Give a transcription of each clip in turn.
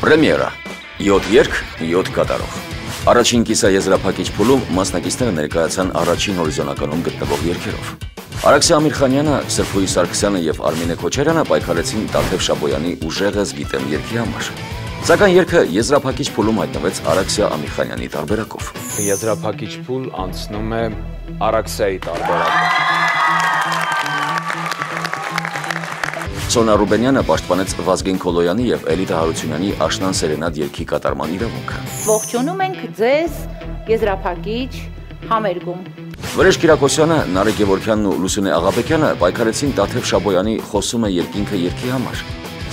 Պրեմիերա 7 երգ, 7 կատարող։ Առաջին կիսաեզրափակիչ փուլում մասնակիցները ներկայացան առաջին հորիզոնականում գտնվող երգերով։ Արաքսիա Ամիրխանյանը, Սրփուհի Սարգսյանը եւ Արմինե Քոչարյանը պայքարեցին Տաթև Շաբոյանի «Ուժեղս գիտեմ» երգի համար։ Սակայն երգը եզրափակիչ փուլում հայտնվեց Արաքսիա Ամիրխանյանի տարբերակով։ Եզրափակիչ փուլ անցնում է Արաքսիայի տարբերակով։ Սոնա Ռուբենյանը պաշտպանեց Վազգեն Քոլոյանի եւ Էլիտա Հարությունյանի Աշնան Սերենադ երգի կատարման իրավունքը։ Ողջունում ենք ձեզ եզրափակիչ համերգում։ Վրեժ Կիրակոսյանը, Նարեկ Գևորգյանն ու Լուսինե Աղաբեկյանը պայքարեցին Տաթև Շաբոյանի «Խոսում է երկինքը» երգի համար։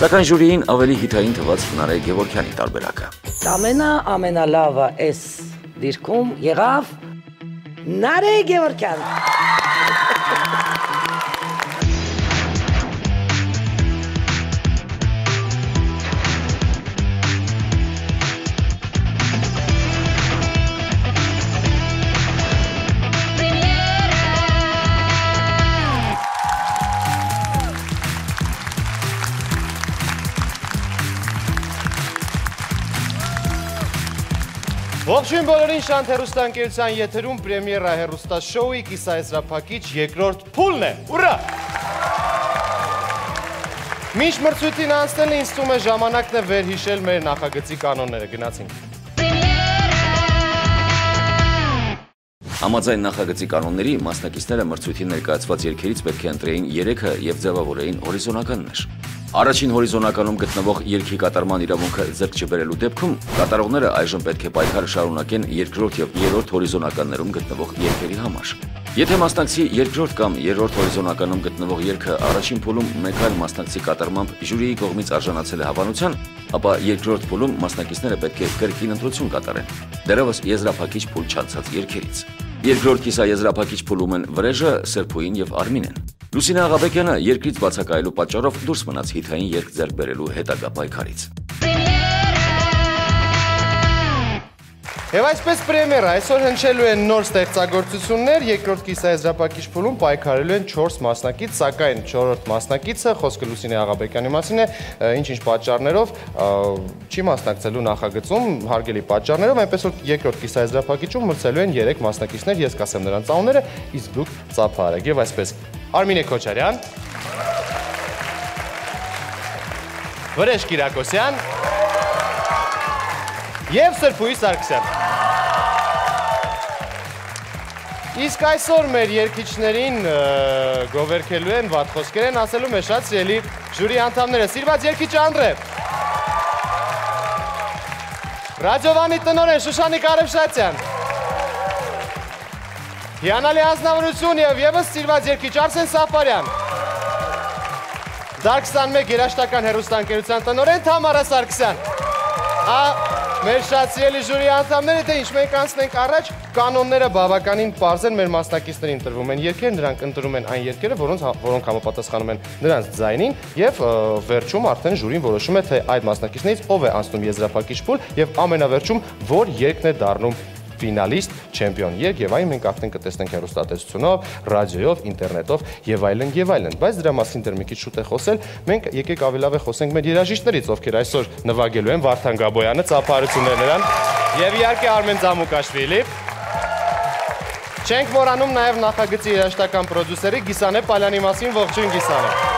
Սակայն ժյուրիին ավելի հիթային թվաց Նարեկ Գևորգյանի տարբերակը։ Ամենալավը այս դիրքում եղավ Նարեկ Գևորգյան։ Ողջույն բոլորին, Շանթ հեռուստաընկերության եթերում պրեմիերա հեռուստաշոուի կիսաեզրափակիչ երկրորդ փուլն է, ուրա! Մինչ մրցույթին անցնելը ինձ թվում է ժամանակն է վերհիշել մեր նախագծի կանոնները, գնացինք։ Համաձայն նախագծի կանոնների մասնակիցները մրցույթին ներկայացված երգերից պետք է ընտրեին 3-ը եւ ձևավորեին հորիզոնականներ։ Առաջին հորիզոնականում գտնվող երգի կատարման իրավունքը ձեռք չբերելու դեպքում կատարողները այժմ պետք է պայքար շարունակեն երկրորդ եւ երրորդ հորիզոնականներում գտնվող երգերի համար։ Եթե մասնակցի երկրորդ կամ երրորդ հորիզոնականում գտնվող երգը առաջին փուլում մեկ այլ մասնակցի կատարմամբ ժյուրիի կողմից արժանացել է հավանության, ապա երկրորդ փուլում մասնակիցները պետք է կրկին ընտրություն կատարեն, դեռևս եզրափակիչ փուլ չանցած երգերից։ Երկրորդ կիսաեզրափակիչ փուլում են Վրեժը, Սրփուհին եւ Արմինեն։ Լուսինե Աղաբեկյանը երկրից բացակայելու պատճառով դուրս մնաց հիթային երգ ձեռք բերելու հետագա պայքարից։ Եվ այսպես պրեմիերա, այսօր հնչելու են նոր ստեղծագործություններ, երկրորդ կիսաեզրափակիչ փուլում պայքարելու են 4 մասնակից, սակայն 4-րդ մասնակիցը, խոսքը Լուսինե Աղաբեկյանի մասին է, ինչ-ինչ պատճառներով չի մասնակցելու նախագծում, հարգելի պատճառներով, այնպես որ երկրորդ կիսաեզրափակիչում մրցելու են 3 մասնակիցներ, ես կասեմ նրանց անունները, իսկ դուք ծափահարեք։ Եվ այսպես Արմինե Քոչարյան, Վրեժ Կիրակոսյան և Սրփուհի Սարգսյան։ Իսկ այսօր մեր երգիչներին գովերքելու են, վատ խոսքեր են ասելու մեր շատ սիրելի ժյուրի անդամները։ Սիրված երգիչ Անդրե, Ռադիովանի տնօրեն Շուշանիկ Արևշատյան, հիանալի անձնավորություն և ևս սիրված երգիչ Արսեն Սաֆարյան, Դարկ 21 երաժշտական հեռուստաընկերության տնօրեն Թամարա Սարգսյան։ Մեր շատ սիրելի ժյուրի անդամները, թե ինչ մենք անցնենք առաջ, կանոնները բավականին պարզ են, մեր մասնակիցներին տրվում են երգեր, նրանք ընտրում են այն երգերը, որոնք համապատասխանում են նրանց ձայնին, եւ վերջում արդեն ժյուրին որոշում է, թե այդ մասնակիցներից ով է անցնում եզրափակիչ փուլ եւ ամենավերջում որ երգն է դառնում ֆինալիստ, չեմպիոն երգ եւ այն մենք արդեն կտեսնենք հեռուստատեսությունով, ռադիոյով, ինտերնետով եւ այլն, բայց դրա մասին դեռ մի քիչ շուտ է խոսել, մենք եկեք ավելի լավ է խոսենք մեր երաժիշտներից, ովքեր այսօր նվագելու են Վարդան Գաբոյանը, ծափահարություններ նրան եւ իհարկե Արմեն Ձամուկաշվիլի։ Չենք մոռանում նաեւ նախագծի երաժշտական պրոդյուսերի Գիսանե Պալյանի մասին, ողջույն Գիսանե։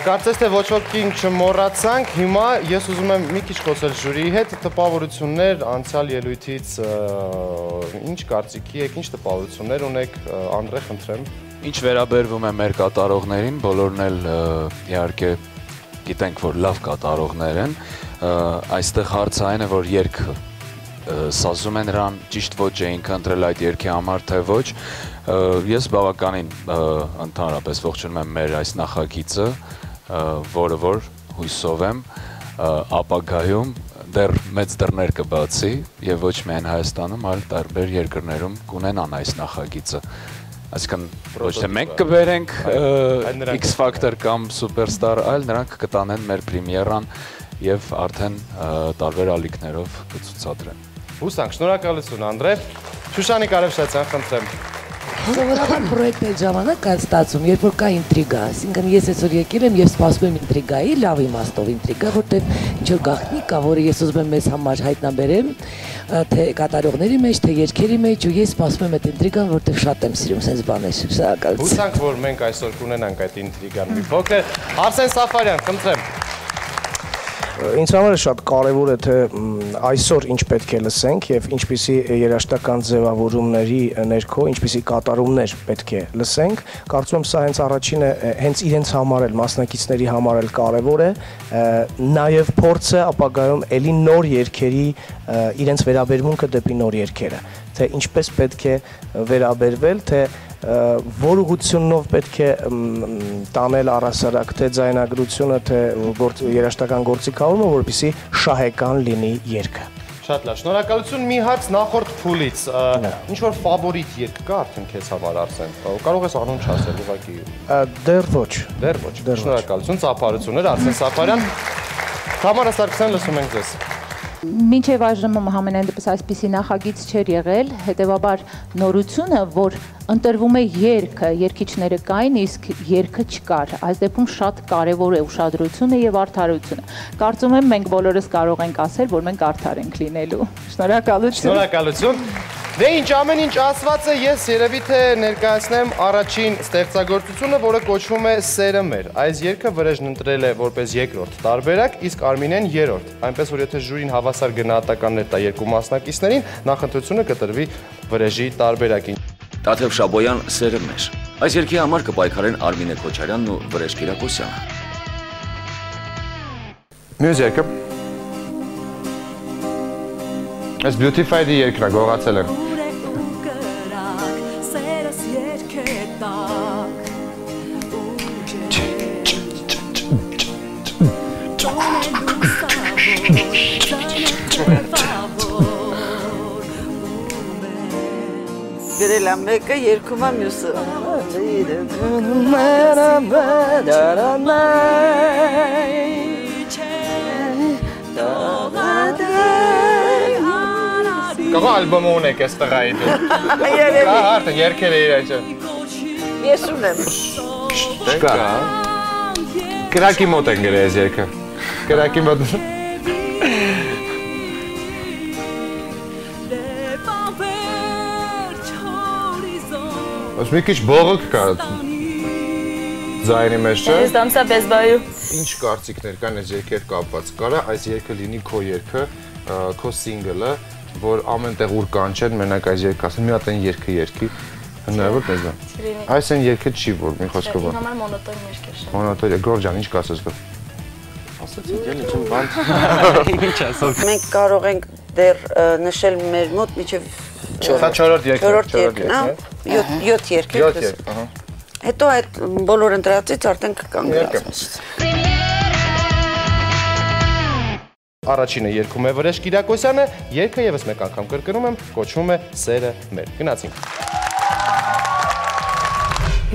Կարծես թե ոչ ոքին չմոռացանք, հիմա ես ուզում եմ մի քիչ խոսել ժյուրիի հետ, տպավորություններ անցյալ ելույթից, ինչ կարծիքի եք, ինչ տպավորություններ ունեք, Անդրե, խնդրեմ։ Ինչ վերաբերվում է մեր կատարողներին, բոլորն էլ իհարկե գիտենք, որ լավ կատարողներ են, այստեղ հարցը այն է, որ երգը սազում է նրան ճիշտ ոչ էինք ընտրել այդ երգի համար, թե ոչ, ես բավականին ընդհանրապես ողջունում եմ մեր այս նախագիծը, որը որ հույսով եմ ապագայում դեռ մեծ դռներ կբացի եւ ոչ միայն Հայաստանում, այլ տարբեր երկրներում կունենան այս նախագիծը։ Այսինքն ոչ թե մենք կբերենք X Factor կամ Superstar, այլ նրանք կտանեն մեր պրեմիերան եւ արդեն տարբեր ալիքներով կցուցադրեն։ Հուսանք, շնորհակալություն Անդրե։ Շուշանիկ Արևշատյան, խնդրեմ։ Սովորաբար պրոյեկտների ժամանակ կա ստացվում, երբ որ կա ինտրիգա, այսինքն ես այսօր եկել եմ եւ սպասում եմ ինտրիգայի, լավ իմաստով ինտրիգա, որտեղ ինչ որ գաղտնի կա, որը ես ուզում եմ մեզ համար հայտնաբերեմ, թե կատարողների մեջ, թե երգերի մեջ, ու ես սպասում եմ այդ ինտրիգան, որտեղ շատ եմ սիրում sense բաներ։ Շնորհակալություն։ Հուսանք, որ մենք այսօր կունենանք այդ ինտրիգան։ Մի փոքր Արսեն Սաֆարյան, խնդրեմ։ Ինձ համար շատ կարևոր է թե այսօր ինչ պետք է լսենք եւ ինչպիսի երաժշտական ձևավորումների ներքո ինչպիսի կատարումներ պետք է լսենք։ Կարծում եմ սա հենց առաջինը հենց իրենց համար էլ մասնակիցների համար էլ կարևոր է նաեւ փորձը ապագայում ելի նոր երգերի իրենց վերաբերմունքը դեպի նոր երգերը, թե ինչպես պետք է վերաբերվել, թե որ ուղղությունով պետք է տանել առասարակ թե ձայնագրությունը, թե երաժշտական գործիքավորումը, որպեսզի շահեկան լինի երգը։ Շատ լավ, շնորհակալություն։ Մի հարց նախորդ փուլից, ինչ որ ֆավորիտ երգ կա արդեն քեզ համար, Արսեն։ Կարող ես անուն չասել, ուղղակի։ Դեռ ոչ։ Դեռ ոչ։ Շնորհակալություն, ծափարություններ, Արսեն Սաֆարյան։ Թամարա Սարգսյան, լսում ենք ձեզ։ Մինչև այժմ համենայն դեպս այսպիսի նախագիծ չէր եղել, հետևաբար նորությունը, որ ընտրվում է երգը, երգիչները կային, իսկ երգը չկար։ Այս դեպքում շատ կարևոր է ուշադրությունը եւ արդարությունը։ Կարծում եմ մենք բոլորս կարող ենք ասել, որ մենք արդար ենք լինելու։ Շնորհակալություն։ Շնորհակալություն։ Դե ինչ ամեն ինչ ասված է, ես երևի թե ներկայացնեմ առաջին ստեղծագործությունը, որը կոչվում է Սերը մեր։ Այս երգը Վրեժն ընտրել է որպես երկրորդ տարբերակ, իսկ Արմինեն երրորդ։ Այնպես որ եթե ժյուրին հավասար գնահատականներ տա երկու մասնակիցներին, նախընտրությունը կտրվի Վրեժի տարբերակին։ Տաթև Շաբոյան Սերը մեր։ Այս երգի համար կպայքարեն Արմինե Քոչարյանն ու Վրեժ Կիրակոսյանը։ Մյուս երգը։ Այս Beautify-ի երգն է, գողացել եմ։ Գրել եմ մեկը, երգում եմ մյուսը։ Կողա ալբոմը ունեք ես տղայի դու։ Կա հարդը, երգեր է իր այջը։ Ես ունեմ։ Կա։ Կրակի մոտ են գրել ես երգը։ Կրակի մոտ։ Ось մի քիչ բողոք կա ձայնի մեջ, չէ՞։ Ես դամսա բեզբայու։ Ինչ կարծիքներ կան այս երգեր կապված։ Կարա այս երգը լինի քո երգը, քո սինգլը, որ ամենտեղ ուր կանչեն, մենակ այս երգը ասեն, մի հատ այն երգը երգի, հնարավոր մեզ դա։ Այս այն երգը չի, որ մի խոսքով։ Իմ համար մոնոտոն երգ է շատ։ Մոնոտոն, Գորգ ջան, ինչ կասես դու։ Ասացիք էլի չեմ բան։ Ինչ ասած։ Մենք կարող ենք դեռ նշել մեր մոտ միջև 4-րդ երգն է, 7 երգ է։ 7 երգ, ահա։ Հետո այդ բոլոր ընտրածից արդեն կկանգնած։ Առաջինը երգում է Վրեժ Կիրակոսյանը, երգը եւս մեկ անգամ կրկնում եմ, կոչվում է Սերը մեր։ Գնացինք։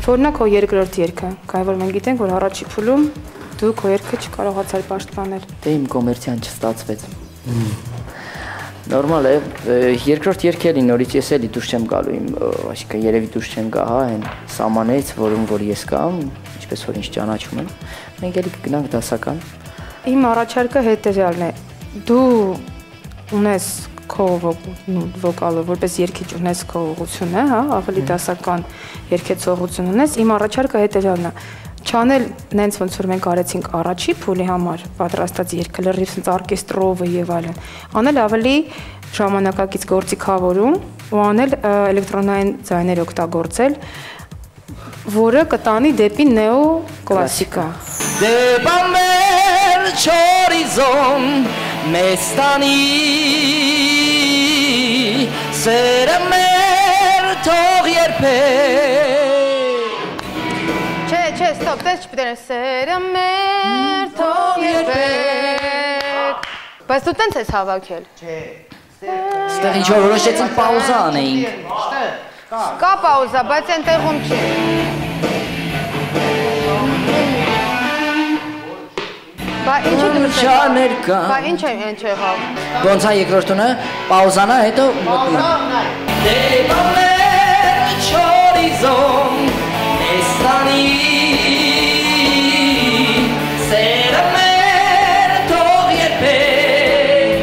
Օրինակ քո երկրորդ երգը, քանի որ մենք գիտենք, որ առաջի փուլում դու քո երգը չկարողացար պաշտպանել։ Դե իմ կոմերցիան չստացվեց։ Նորմալ է, երկրորդ երգը էլի նորից ես էլի դուրս չեմ գալու իմ, այսինքն երևի դուրս չեմ գա, հա, այն սամանից, որում որ ես կամ, ինչպես որ ինձ ճանաչում են, մենք էլի կգնանք դասական։ Իմ առաջարկը հետևյալն է. դու ունես քո վոկալը, որպես երգիչ ունես քո ուղղությունը, հա, ավելի դասական երգեցողություն ունես, իմ առաջարկը հետևյալն է. չանել նենց ոնց որ մենք արեցինք առաջի փուլի համար պատրաստած երգը լրիվ sense օրկեստրովը եւ այլն, անել ավելի ժամանակակից գործիքավորում ու անել էլեկտրոնային ձայներ օգտագործել, որը կտանի դեպի նեո կլասիկա։ Դեպա մեր չորիզոն մեզ տանի սերը մեր թող երբեք Չէ, ստոպ, տես չպիտեն սերը մեր թող երբեք Բայց դու տենց ես հավաքել Ստեղ ինչ որ որոշեցին պաուզա անեինք Կա պաուզա, բայց են տեղում չի Բա ինչի դուրս Բա ինչ է եղավ Ոնց է երկրորդունը, պաուզանա, հետո մտնի Դեպա մեր չորի չորիզոն Մեստանի Սերը մեր թող երբեք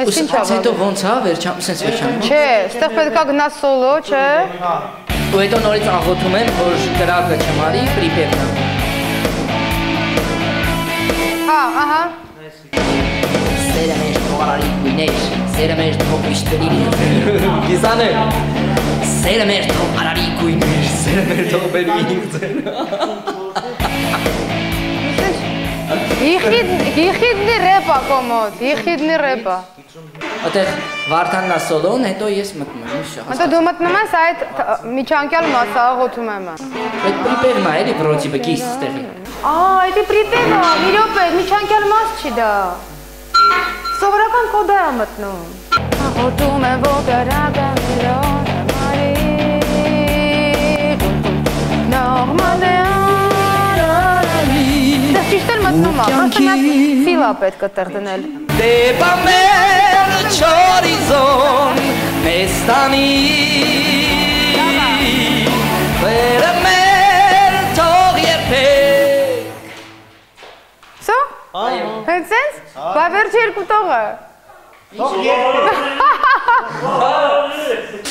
Այս ինչ Այս հետո ոնց հա սենց վերջանում Չէ, ստեղ պետք է գնաս սոլո, չէ Ու հետո նորից աղոթում եմ, որ կրակը չմարի, պրիպևնա Ահա Սերը մեր թողարարի գույներ, սերը մեր թող միշտերի Գիզան է Սերը մեր թողարարի գույներ, սերը մեր թող բերի ինքձեն Եղիդնի ռեպա կոմոտ, եղիդնի ռեպա Ատեղ վարդանն ասոլոն, հետո ես մտնում եմ Հետո դու մտնում ես այդ միջանկյալ մասը աղոթում եմ Այդ պրիպևնա էլի վրոցի բգիս ստեղի Այդի պրիպևնա, մի րոպե, միջանկյալ մաս չի դա Սովորական կոդա է մտնում Աղոթում եմ, որ կրակը միլիոն մարի Նորմալ է Դες ճիշտ էլ մտնում է, պրոստը միած ֆիլա պետք է տեղ դնել Դեպա մեր չորիզոն մեստանի Վերը մեր թող երբեք Սո? Հենց սենց? Բա վերջ երկու տողը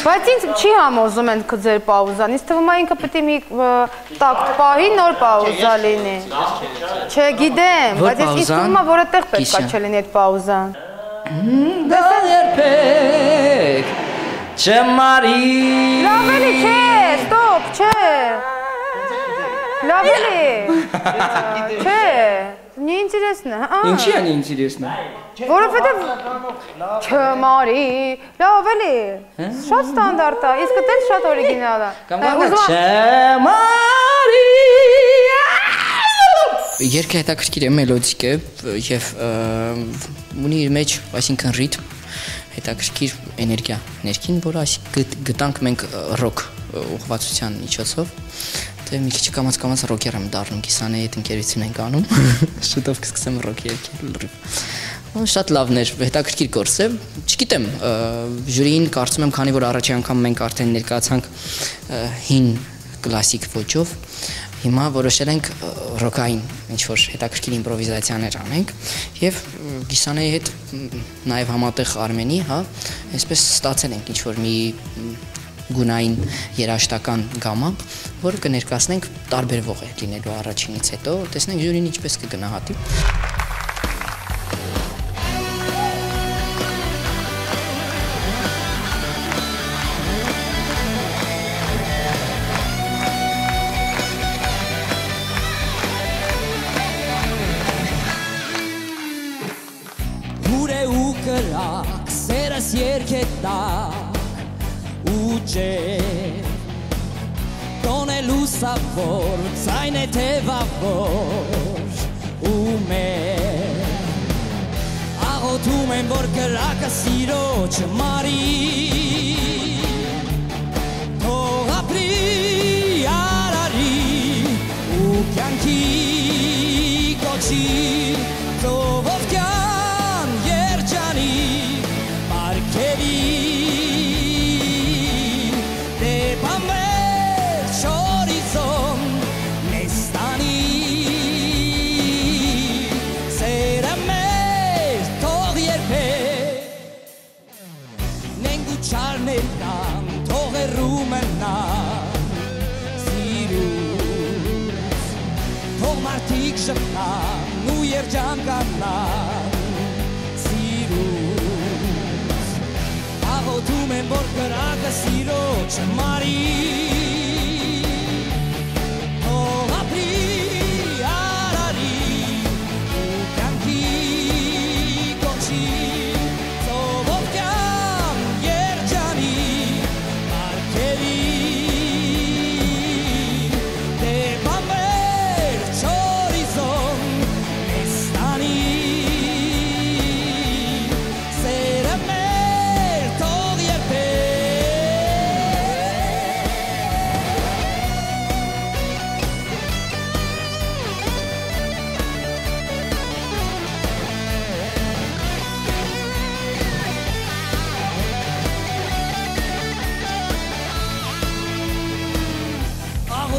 Բայց ինձ չի համոզում են ձեր պաուզան, ինձ թվում է ինքը պետք է մի տակտ պահի նոր պաուզա լինի Չէ, գիտեմ, բայց ինձ թվում է որ այդտեղ պետք է չլինի այդ պաուզան Դա երբեք չմարի Լավ էլի, չէ, ստոպ, չէ Լավ էլի Չէ, не интересно Ինչի է ինտերեսնա Որովհետև չմարի Լավ էլի Շատ ստանդարտ է, իսկ դա շատ օրիգինալ է Կամ չմարի Երգը հետաքրքիր է, մելոդիկ է եւ ունի իր մեջ, այսինքն ռիթմ, հետաքրքիր էներգիա ներքին, որը գտանք մենք ռոք ուղղվածության միջոցով Դե մի քիչ կամաց ռոքեր եմ դառնում, Կիսանեի հետ ընկերություն ենք անում, շուտով կսկսեմ ռոք երգել լրիվ Շատ լավն էր, հետաքրքիր գործ է, չգիտեմ, ժյուրին կարծում եմ, քանի որ առաջի անգամ մենք արդեն ներկայացանք հին կլասիկ ոճով Հիմա որոշել ենք ռոքային ինչ-որ հետաքրքիր իմպրովիզացիաներ անենք և Գիսանեի հետ նաև համատեղ Արմենի, այսպես ստացել ենք ինչ-որ մի գունային երաժշտական գամա, որը կներկայացնենք տարբերվող է լինելու առաջինից հետո, տեսնենք ժյուրին ինչպես կգնահատի։ Սերս երկետակ ու ջեր Տոն է լուսավոր, ձայն է թևավոր ու մեր Աղոթում եմ, որ կրակը սիրո չմարի Թող ապրի արարի ու կյանքի կոչի Ծովով կյան երջանի Դեպա մեր չորիզոն մեստանի Սերը մեր թող երբեք Նենք ու չարներ կան թող էրում մնան Սիրուս թող մարդիկ շպնան ու երջան կանան Աղոթում եմ, որ կրակը սիրո չմարի Թող ապրի արարի ու կյանքի կոչի Ծովով կյան երջանի պարգևի Դեպա մեր չորիզոն մեստանի Սերը մեր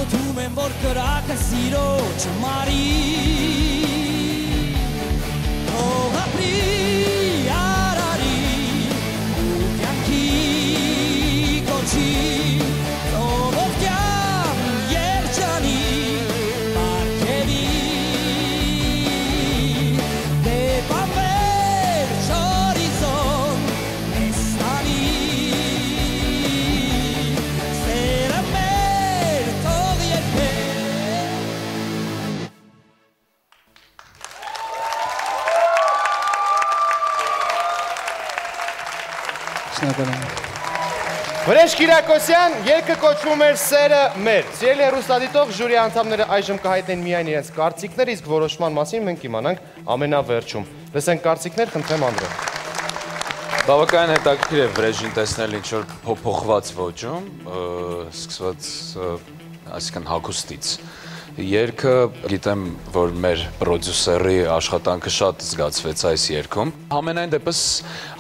աղոթում եմ, որ կրակը սիրո չմարի Թող ապրի արարի ու կյանքի կոչի Ովովքյան երջանի պարգևի Դեպ ամեր շորիզոն մեզ տանի Սերը մեր թող երբեք Շնորհակալ եմ Վրեժ Կիրակոսյան, երգը կոչվում էր «Սերը մեր»։ Սիրելի հեռուստադիտող ժյուրի անդամները այժմ կհայտնեն միայն իրենց կարծիքներ, իսկ որոշման մասին մենք կիմանանք ամենավերջում։ Լսենք կարծիքներ, խնդրեմ Անդրե։ Բավականին հետաքրքիր է վրեժին տեսնել ինչ-որ փոփոխված ոճում, սկսված, այսինքն հագուստից։ Երգը գիտեմ, որ մեր պրոդյուսերի աշխատանքը շատ զգացվեց այս երգում։ Համենայն դեպս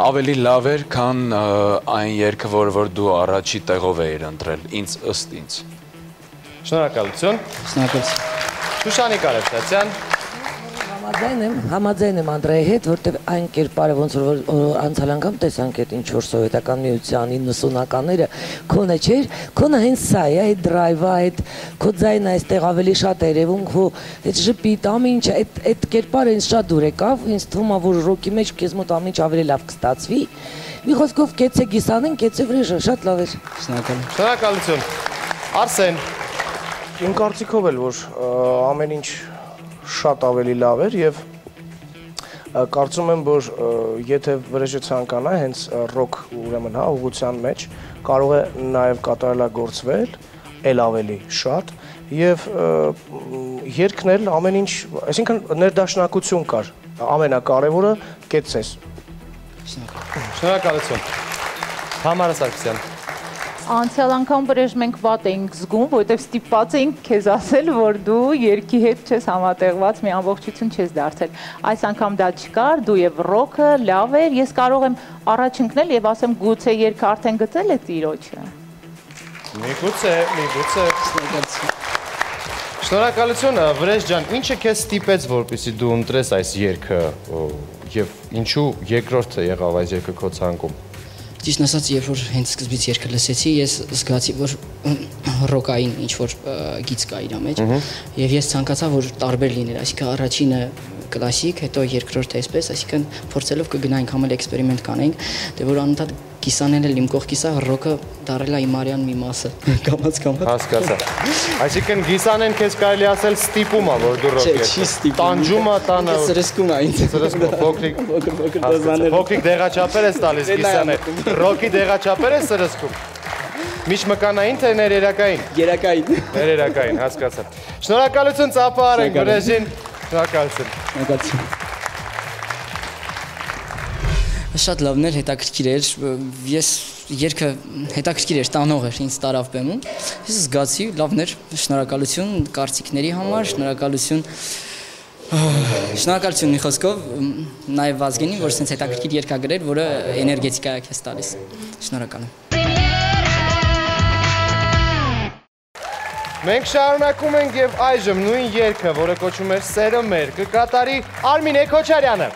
ավելի լավ էր, քան այն երգը, որ դու առաջի տեղով էիր ընտրել, ըստ ինձ։ Շնորհակալություն։ Շնորհակալություն։ Շուշանիկ Արեշտացյան։ Համաձայն եմ Անդրեի հետ, որտեղ այն կերպարը ոնց որ անցյալ անգամ տեսանք այդ ինչ որ սովետական միության 90-ականները քոնը չէր, քոնը հենց սա է, այդ դրայվը, այդ քո ձայնը այստեղ ավելի շատ է երևում, քո այդ ժպիտ ամինչ, այդ կերպարը ինձ շատ դուր եկավ, ինձ թվում է որ ռոքի մեջ քեզ մոտ ամինչ ավելի լավ կստացվի։ Մի խոսքով կեցե գիսանեն, կեցե վրեժը, շատ լավ էր։ Շնորհակալություն։ Արսեն։ Իմ կարծիքով էլ որ ամեն ինչ շատ ավելի լավ էր եւ կարծում եմ որ եթե վրեժը ցանկանա հենց ռոք ուրեմն հա ուղղության մեջ կարող է նաեւ կատարելագործվել ել ավելի շատ եւ երգն էլ ամեն ինչ այսինքն ներդաշնակություն կար ամենակարևորը կեցես Շնորհակալություն Համարա Սարգսյան Անցյալ անգամ վրեժ մենք վատ էինք զգում, որովհետև ստիպված էինք քեզ ասել, որ դու երգի հետ չես համատեղված, մի ամբողջություն չես դարձել։ Այս անգամ դա չկար, դու եւ ռոքը լավ էր, ես կարող եմ առաջ ընկնել եւ ասեմ գուցե երգը արդեն գտել է տիրոջը։ Միգուցե։ Շնորհակալություն, Վրեժ ջան, ինչը քեզ ստիպեց, որպեսզի դու ընտրես այս երգը եւ ինչու երկրորդը եղավ այս երգը քո ցանկում։ Ճիշտ ասած, երբ որ հենց սկզբից երգը լսեցի, ես զգացի, որ ռոկային ինչ-որ գիծ կա իր մեջ, եւ ես ցանկացա, որ տարբեր լիներ, այսինքն առաջինը կլասիկ, հետո երկրորդը այսպես, այսինքն փորձելով կգնայինք համել էքսպերիմենտ կանենք, դե որ անընդհատ կիսանել էլ իմ կողքիսա ռոքը դարել է իմ արյան մի մասը, կամաց։ Հասկացա։ Այսինքն գիսանեն քեզ կարելի ասել ստիպում է, որ դու ռոք ես։ Չի ստիպում։ Տանջում է տանը։ Սրսկում է ինձ։ Սրսկում, փոքրիկ դեղաչափեր ես տալիս գիսանել։ Ռոքի դեղաչափեր ես սրսկում։ Միջմկանային թե ներերակային։ Ներերակային, հասկացա։ Շնորհակալություն ծափահարենք Վրեժին։ Շնորհակալություն։ Շատ լավն էր, հետաքրքիր էր, ես երգը հետաքրքիր էր, տանող էր, ինձ տարավ բեմում, ես զգացի, լավն էր, շնորհակալություն կարծիքների համար, շնորհակալություն մի խոսքով, նաև Վազգենին, որ սենց հետաքրքիր երգ ա գրել, որը էներգետիկա է քեզ տալիս, շնորհակալ եմ։ Մենք շարունակում ենք եւ այժմ նույն երգը, որը կոչվում էր «Սերը մեր», կկատարի Արմինե Քոչարյանը։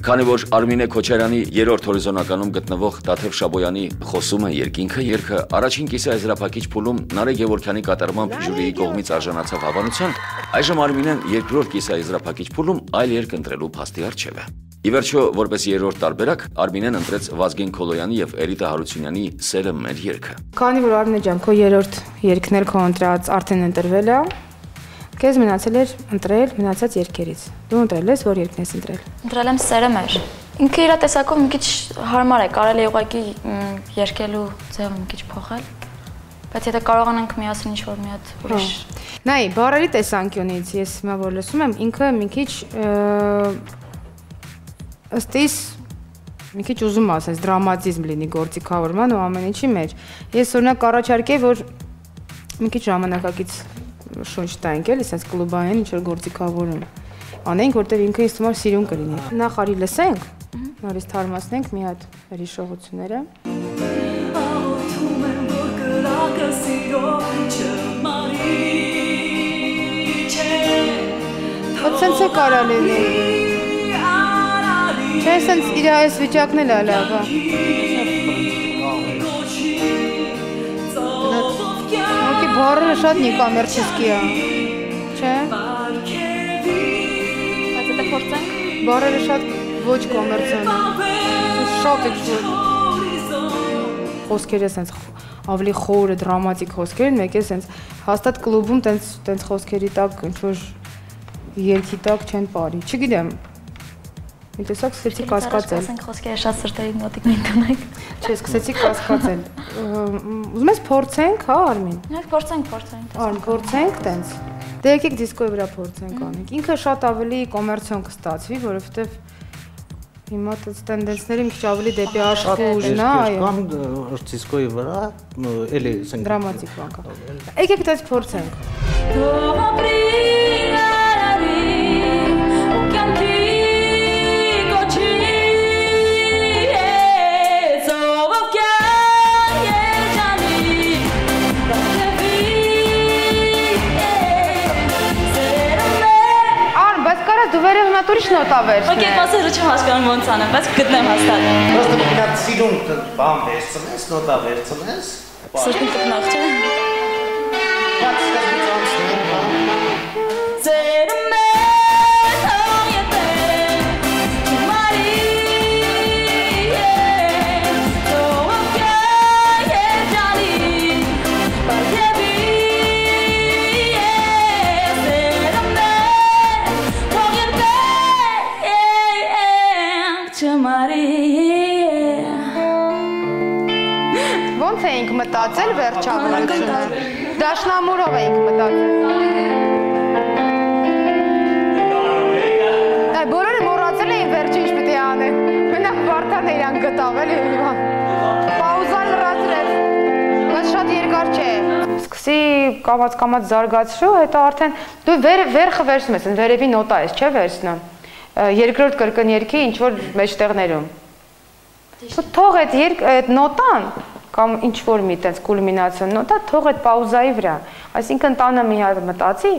Քանի որ Արմինե Քոչարյանի երրորդ հորիզոնականում գտնվող Տաթև Շաբոյանի «Խոսում է» երկինքը երգը առաջին կիսաեզրափակիչ փուլում Նարե Գևորգյանի կատարմամբ ժյուրիի կողմից արժանացավ հավանության, այժմ Արմինեն երկրորդ կիսաեզրափակիչ փուլում այլ երգ ընտրելու փաստի առջև է։ Ի վերջո, որպես երրորդ տարբերակ, Արմինեն ընտրեց Վազգեն Քոլոյանի եւ Էրիտա Հարությունյանի «Սերը մեր» երգը։ Քանի որ Արմինե ջան, քո երրորդ երգն էլ քո ընտրած արդեն ընտրվել է, քեզ մնացել էր ընտրել մնացած երգերից։ Դու ընտրել ես, որ երգն ես ընտրել։ Ընտրել եմ «Սերը մեր»։ Ինքը իր տեսակով մի քիչ հարմար է, կարելի է ուղղակի երգելու ձևը մի քիչ փոխել, բայց եթե կարողանանք միասին ինչ-որ մի հատ ուրիշ։ Նայ, բառերի տեսանկյունից ես հիմա որ լսում եմ, ինքը մի քիչ ըստ իս մի քիչ ուզում ասես դրամատիզմ լինի գործիքավորման ու ամեն ինչի մեջ։ Ես օրինակ առաջարկեի, որ մի քիչ ժամանակակից շունչ տայինք էլի, ասես կլուբային ինչ-որ գործիքավորում անենք, որտեղ ինքը ինձ համար սիրուն կլինի։ Նախ արի լսենք, նորից թարմացնենք մի հատ հրիշողությունները։ Սենց է կարա լինի։ Չէ, սենց իր այս վիճակն էլ լավ է։ Ոքի բառերը շատ նիկամերչիսկի է։ Չէ։ Բայց դա փորձենք։ Բառերը շատ ոչ կոմերցիոն են։ Շատ է չէ։ Խոսքերը սենց ավելի խորը դրամատիկ խոսքեր են, մեկ է սենց հաստատ կլուբում տենց խոսքերի տակ ինչ-որ երկի տակ չեն πάρի։ Չգիտեմ։ Մի տեսակ սկսեցի կասկածել։ Ասենք խոսքերը շատ սրտերի նոտիկ ունենք։ Չէ, սկսեցի կասկածել։ Ուզում ես փորձենք, հա, Արմին։ Փորձենք։ Արմ, փորձենք տենց։ Դե եկեք դիսկոյի վրա փորձենք անենք։ Ինքը շատ ավելի կոմերցիոն կստացվի, որովհետև հիմա տես տենդենսները մի քիչ ավելի դեպի աշխարհ ուժն է, այո։ Կամ դիսկոյի վրա էլի ասենք դրամատիկ բան կա։ Եկեք դες փորձենք։ Դու վերևնատուրի շնոտա վերցնես։ Ոք այդ մասը չեմ հասկանում ոնց անեմ, բայց գտնեմ հաստատ։ Просто մենակ սիրուն բան վերցնես, նոտա վերցնես։ Սրտին կտնող չէ։ Ոնց էինք մտածել վերջավորությունը։ Դաշնամուրով էինք մտածել։ Այ բոլորը մոռացել էին վերջը ինչ պետք է անեն։ Մենակ Վարդանը իրան գտավ էլի հիմա։ Պաուզան լրացրեց։ Բայց շատ երկար չէ։ Սկսի կամած զարգացրու, հետո արդեն դու վերխը վերցնում ես, վերևի նոտա ես, չէ՞ վերցնում։ Երկրորդ կրկներքի ինչ որ մեջտեղներում։ Թող այդ նոտան կամ ինչ որ մի տես կուլմինացիոն նոտա թող այդ պաուզայի վրա։ Այսինքն տանը մի հատ մտածի,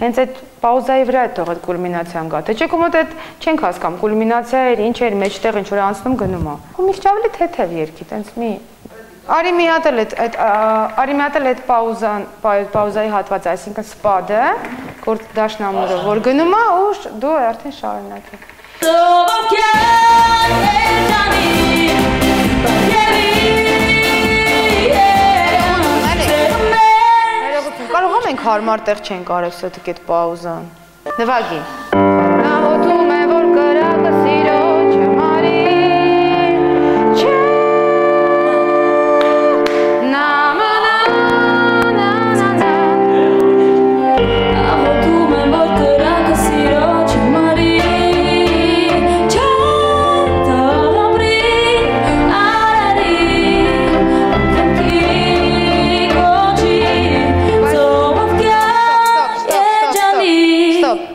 հենց այդ պաուզայի վրա է թող այդ կուլմինացիան գա։ Թե չէ կոմոդ այդ չենք հասկանում, կուլմինացիա էր, ինչ էր մեջտեղ ինչ որ անցնում գնում է։ Ու մի քիչ ավելի թեթև երկի, տենց մի Արի մի հատ էլ այդ պաուզայի հատվածը, այսինքն սպադը, որ դաշնամուրը, որ գնում է ու դու արդեն շարունակի։ Կարողամ ենք հարմար տեղ չենք արև սոտիկ այդ պաուզան։ Նվագի։ Նա հոտում է, որ կրակը սիրո չմարի, չէ, նա մնա, հոտում է, որ կրակը սիրո չմարի, չէ, թող ամրի, արարի, կնքի կոչի,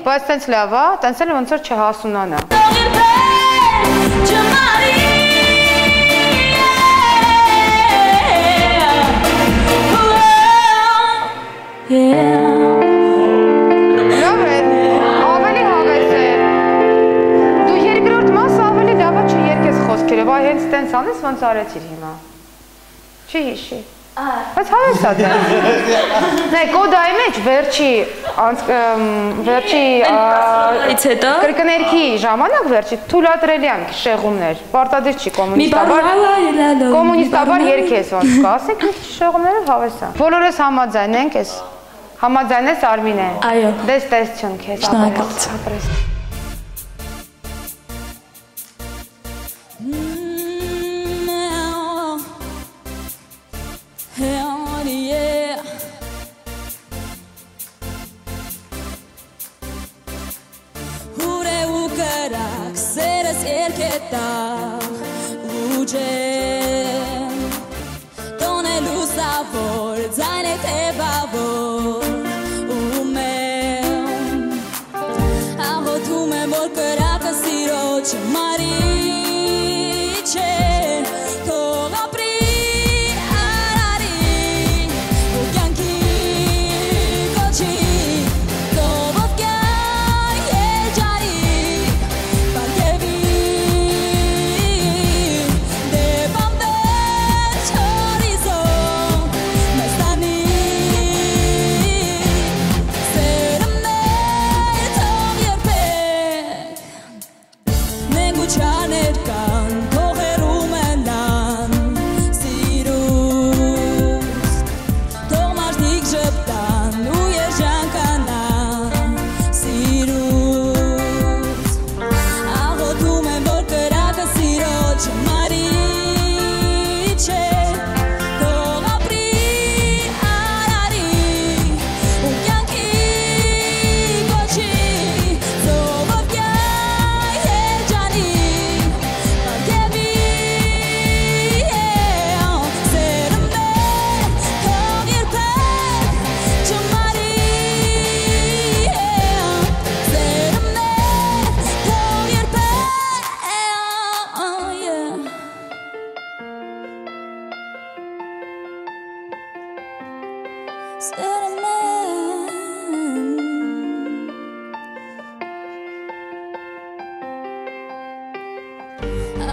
բայց տենց լավ է, տենց էլ ոնց որ չհասունանա։ Լավ է, ավելի հավես է։ Դու երկրորդ մասը ավելի լավ է չերկես խոսքերը, վայ հենց տենց անես ոնց արեցիր հիմա։ Չի հիշի։ Բայց հավես է տենց։ Նայ կոդայի մեջ վերջի կրկներքի ժամանակ վերջի թույլատրելյան շեղումներ, պարտադիր չի կոմունիստաբար երգես ոնց կա, ասեք ինչ շեղումներով հավես է։ Բոլորս համաձայն ենք ես, համաձայն ես Արմինե։ Այո։ Դες տեսություն քեզ ապրես։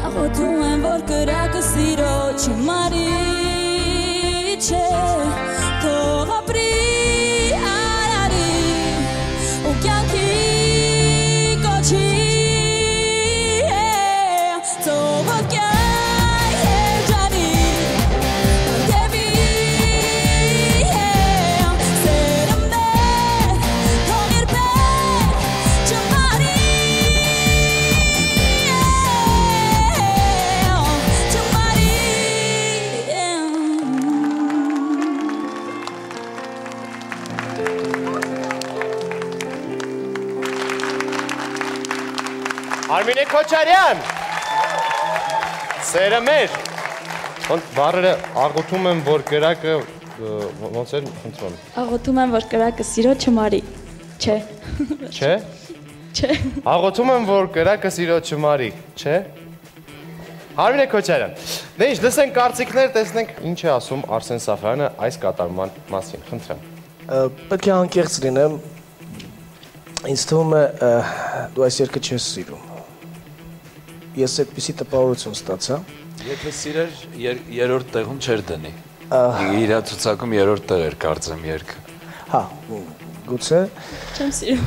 Աղոթում եմ, որ կրակը սիրո չմարի չէ, թող ապրի արարի ու կյանքի կոչի թող կյայ երջանի դեպի սերը մեր թող երբեք չմարի Արմինե Քոչարյան, սերը մեր, բարերը աղոթում եմ, որ կրակը, ոնց էր, խնդրում։ Աղոթում եմ, որ կրակը սիրո չմարի, չէ։ Չէ։ Չէ։ Աղոթում եմ, որ կրակը սիրո չմարի, չէ։ Արմինե Քոչարյան, դե ինչ, լսենք կարծիքներ, տեսնենք ինչ է ասում Արսեն Սաֆարյանը այս կատարման մասին, խնդրեմ։ Պետք է անկեղծ լինեմ, ինձ թվում է դու այս երգը չես սիրում։ Ես այդպիսի տպավորություն ստացա։ Եթե սիրեր, երրորդ տեղում չեր դնի։ Իր ցուցակում երրորդ տեղ էր կարծեմ երգը։ Հա, գուցե։ Չեմ սիրում։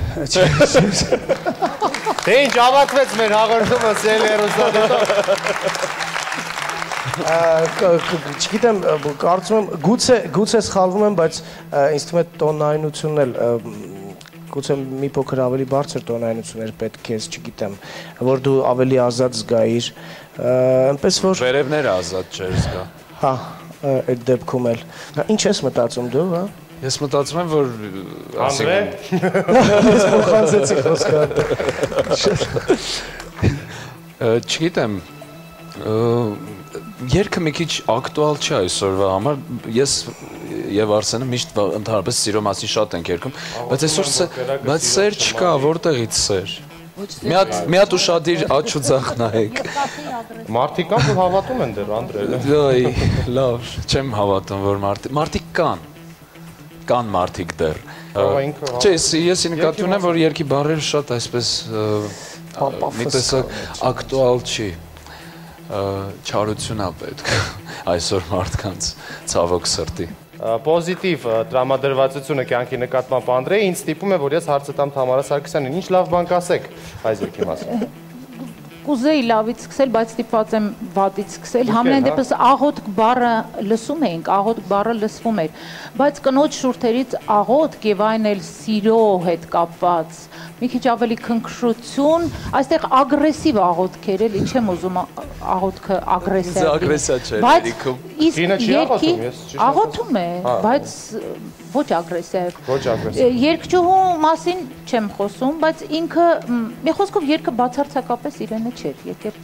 Դե ինչ ավարտվեց մեր հաղորդումը Սելի հեռուստադիտող։ Չգիտեմ, կարծում եմ գուցե սխալվում եմ, բայց ինձ թվում է տոնայնությունն էլ գուցե մի փոքր ավելի բարձր տոնայնություններ պետք է, չգիտեմ, որ դու ավելի ազատ զգայիր, այնպես որ վերևները ազատ չեր զգա։ Հա, այդ դեպքում էլ։ Ինչ ես մտածում դու, հա։ Ես մտածում եմ, որ Անդրե ես փոխանցեցի խոսքը։ Չգիտեմ, երգը մի քիչ ակտուալ չէ այսօրվա համար, ես եւ Արսենը միշտ ընդհանրապես սիրո մասին շատ ենք երգում, բայց այսօր բայց սեր չկա, որտեղից սեր։ Մի հատ ուշադիր աչ ու ձախ նայեք։ Մարդիկ կան, որ հավատում են դեռ, Անդրե։ Ոյ, լավ, չեմ հավատում, որ մարդիկ կան մարդիկ դեռ։ Չէ, ես նկատի ունեմ, որ երգի բառերը շատ այսպես մի տեսակ ակտուալ չի։ Չարություն է պետք այսօր մարդկանց ցավոք սրտի։ Պոզիտիվ տրամադրվածությունը կյանքի նկատմամբ Անդրեի, ինձ ստիպում է, որ ես հարցը տամ Թամարա Սարգսյանին, ինչ լավ բան կասեք այս երգի մասին։ Կուզեի լավից սկսել, բայց ստիպված եմ վատից սկսել։ Համենայն դեպս աղոթք բառը լսում էինք, աղոթք բառը լսվում էր, բայց կնոջ շուրթերից աղոթք եւ այն էլ սիրո հետ կապված մի քիչ ավելի քնքշություն, այստեղ ագրեսիվ աղոթքեր էլի, չեմ ուզում աղոթքը ագրեսիվ։ Դա ագրեսիա չէ, երգում։ Իսկ երգի աղոթում է, բայց ոչ ագրեսիվ։ Ոչ ագրեսիվ։ Երգչուհու մասին չեմ խոսում, բայց ինքը մի խոսքով երգը բացարձակապես իրենը չէր, եկել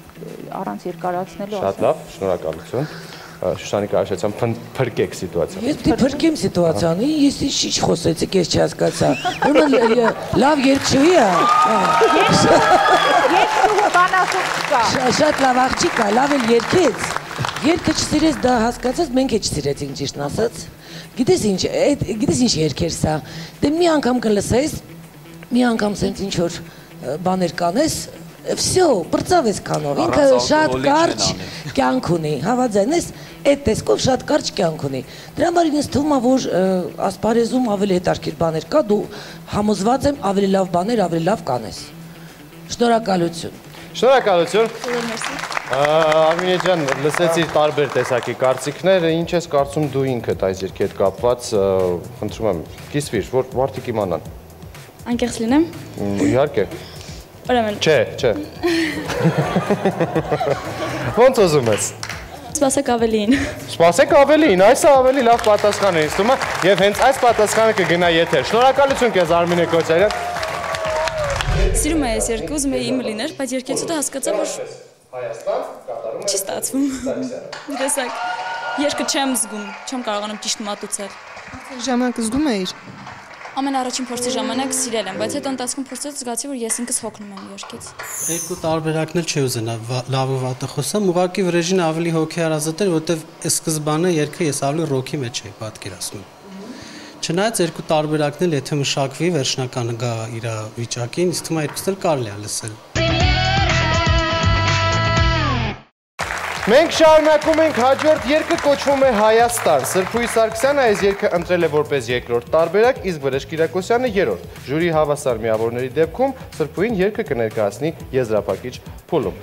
առանց երկարացնելու։ Շատ լավ, շնորհակալություն։ Շուշանիկ Արաշեցյան, փրկեք սիտուացիան։ Ես պիտի փրկեմ սիտուացիան, ես ինչ խոսեցիք, ես չհասկացա։ Ուրեմն լավ երգչուհի է։ Երգչուհու բանասում չկա։ Շատ լավ աղջիկ է, լավ էլ երգեց։ Երգը չսիրեց, դա հասկացած, մենք էլ չսիրեցինք ճիշտն ասած։ Գիտես ինչ երգեր սա։ Դե մի անգամ կլսես, մի անգամ սենց ինչ որ բաներ կանես, всё, բրծավ ես կանով, ինքը շատ կարճ կյանք ունի, հավաձայն ես, այդ տեսքով շատ կարճ կյանք ունի։ Դրա համար ինձ թվում է, որ ասպարեզում ավելի հետաքրքիր բաներ կա, դու համոզված եմ ավելի լավ բաներ, ավելի լավ կանես։ Շնորհակալություն։ Շնորհակալություն։ Արմինե ջան, լսեցի տարբեր տեսակի կարծիքներ, ինչ ես կարծում դու ինքդ այս երգի հետ կապված, խնդրում եմ, կիսվիր, որ մարդիկ իմանան։ Անկեղծ լինեմ։ Իհարկե։ Ուրեմն։ Չէ։ Ոնց ուզում ես։ Սպասեք ավելին։ Սպասեք ավելին, այս ավելի լավ պատասխան է ինձ թվում է, եւ հենց այս պատասխանը կգնա եթեր։ Շնորհակալություն քեզ Արմինե Քոչարյան։ Սիրում եմ այս երգը, ուզում եմ իմը լիներ, բայց երգեցուտը հասկացա, որ Հայաստան կատարում չի ստացվում։ Տեսակ, երգը չեմ զգում, չեմ կարողանում ճիշտ մատուցել։ Ժամանակ զգում էիր։ Ամեն առաջին փորձի ժամանակ սիրել եմ, բայց հետո ընթացքում փորձեց զգացի, որ ես ինքս հոգնում եմ երգից։ Երկու տարբերակն էլ չի ուզենա լավ ու վատը խոսամ, ուղղակի վրեժին ավելի հոգեարազատ էր, որովհետև սկզբանը երգը ես ավելի ռոքի մեջ էի պատկերացնում։ Չնայած երկու տարբերակն էլ եթե մշակվի վերջնականը գա իր վիճակին, ինձ թվում է երկուսն էլ կարելի է լսել։ Մենք շարունակում ենք, հաջորդ երգը կոչվում է Հայաստան։ Սրփուհի Սարգսյանը այս երգը ընտրել է որպես երկրորդ տարբերակ, իսկ Վրեժ Կիրակոսյանը երրորդ։ Ժյուրի հավասար միավորների դեպքում Սրփուհին երգը կներկայացնի եզրափակիչ փուլում։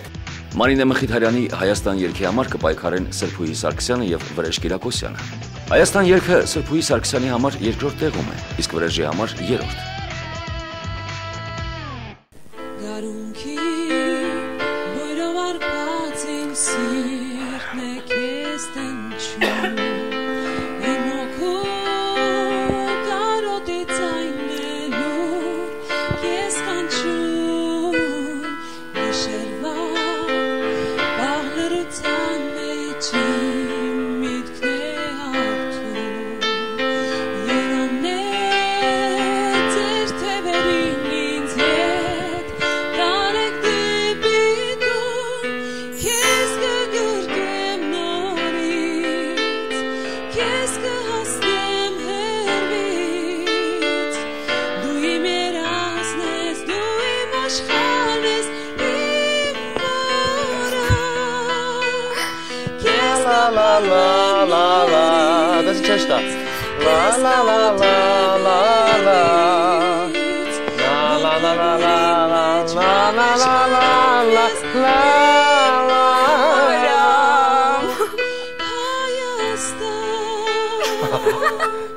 Մարինե Մխիթարյանի Հայաստան երգի համար կպայքարեն Սրփուհի Սարգսյանը եւ Վրեժ Կիրակոսյանը։ Հայաստան երգը Սրփուհի Սարգսյանի համար երկրորդ տեղում է, իսկ Վրեժի համար երրորդ։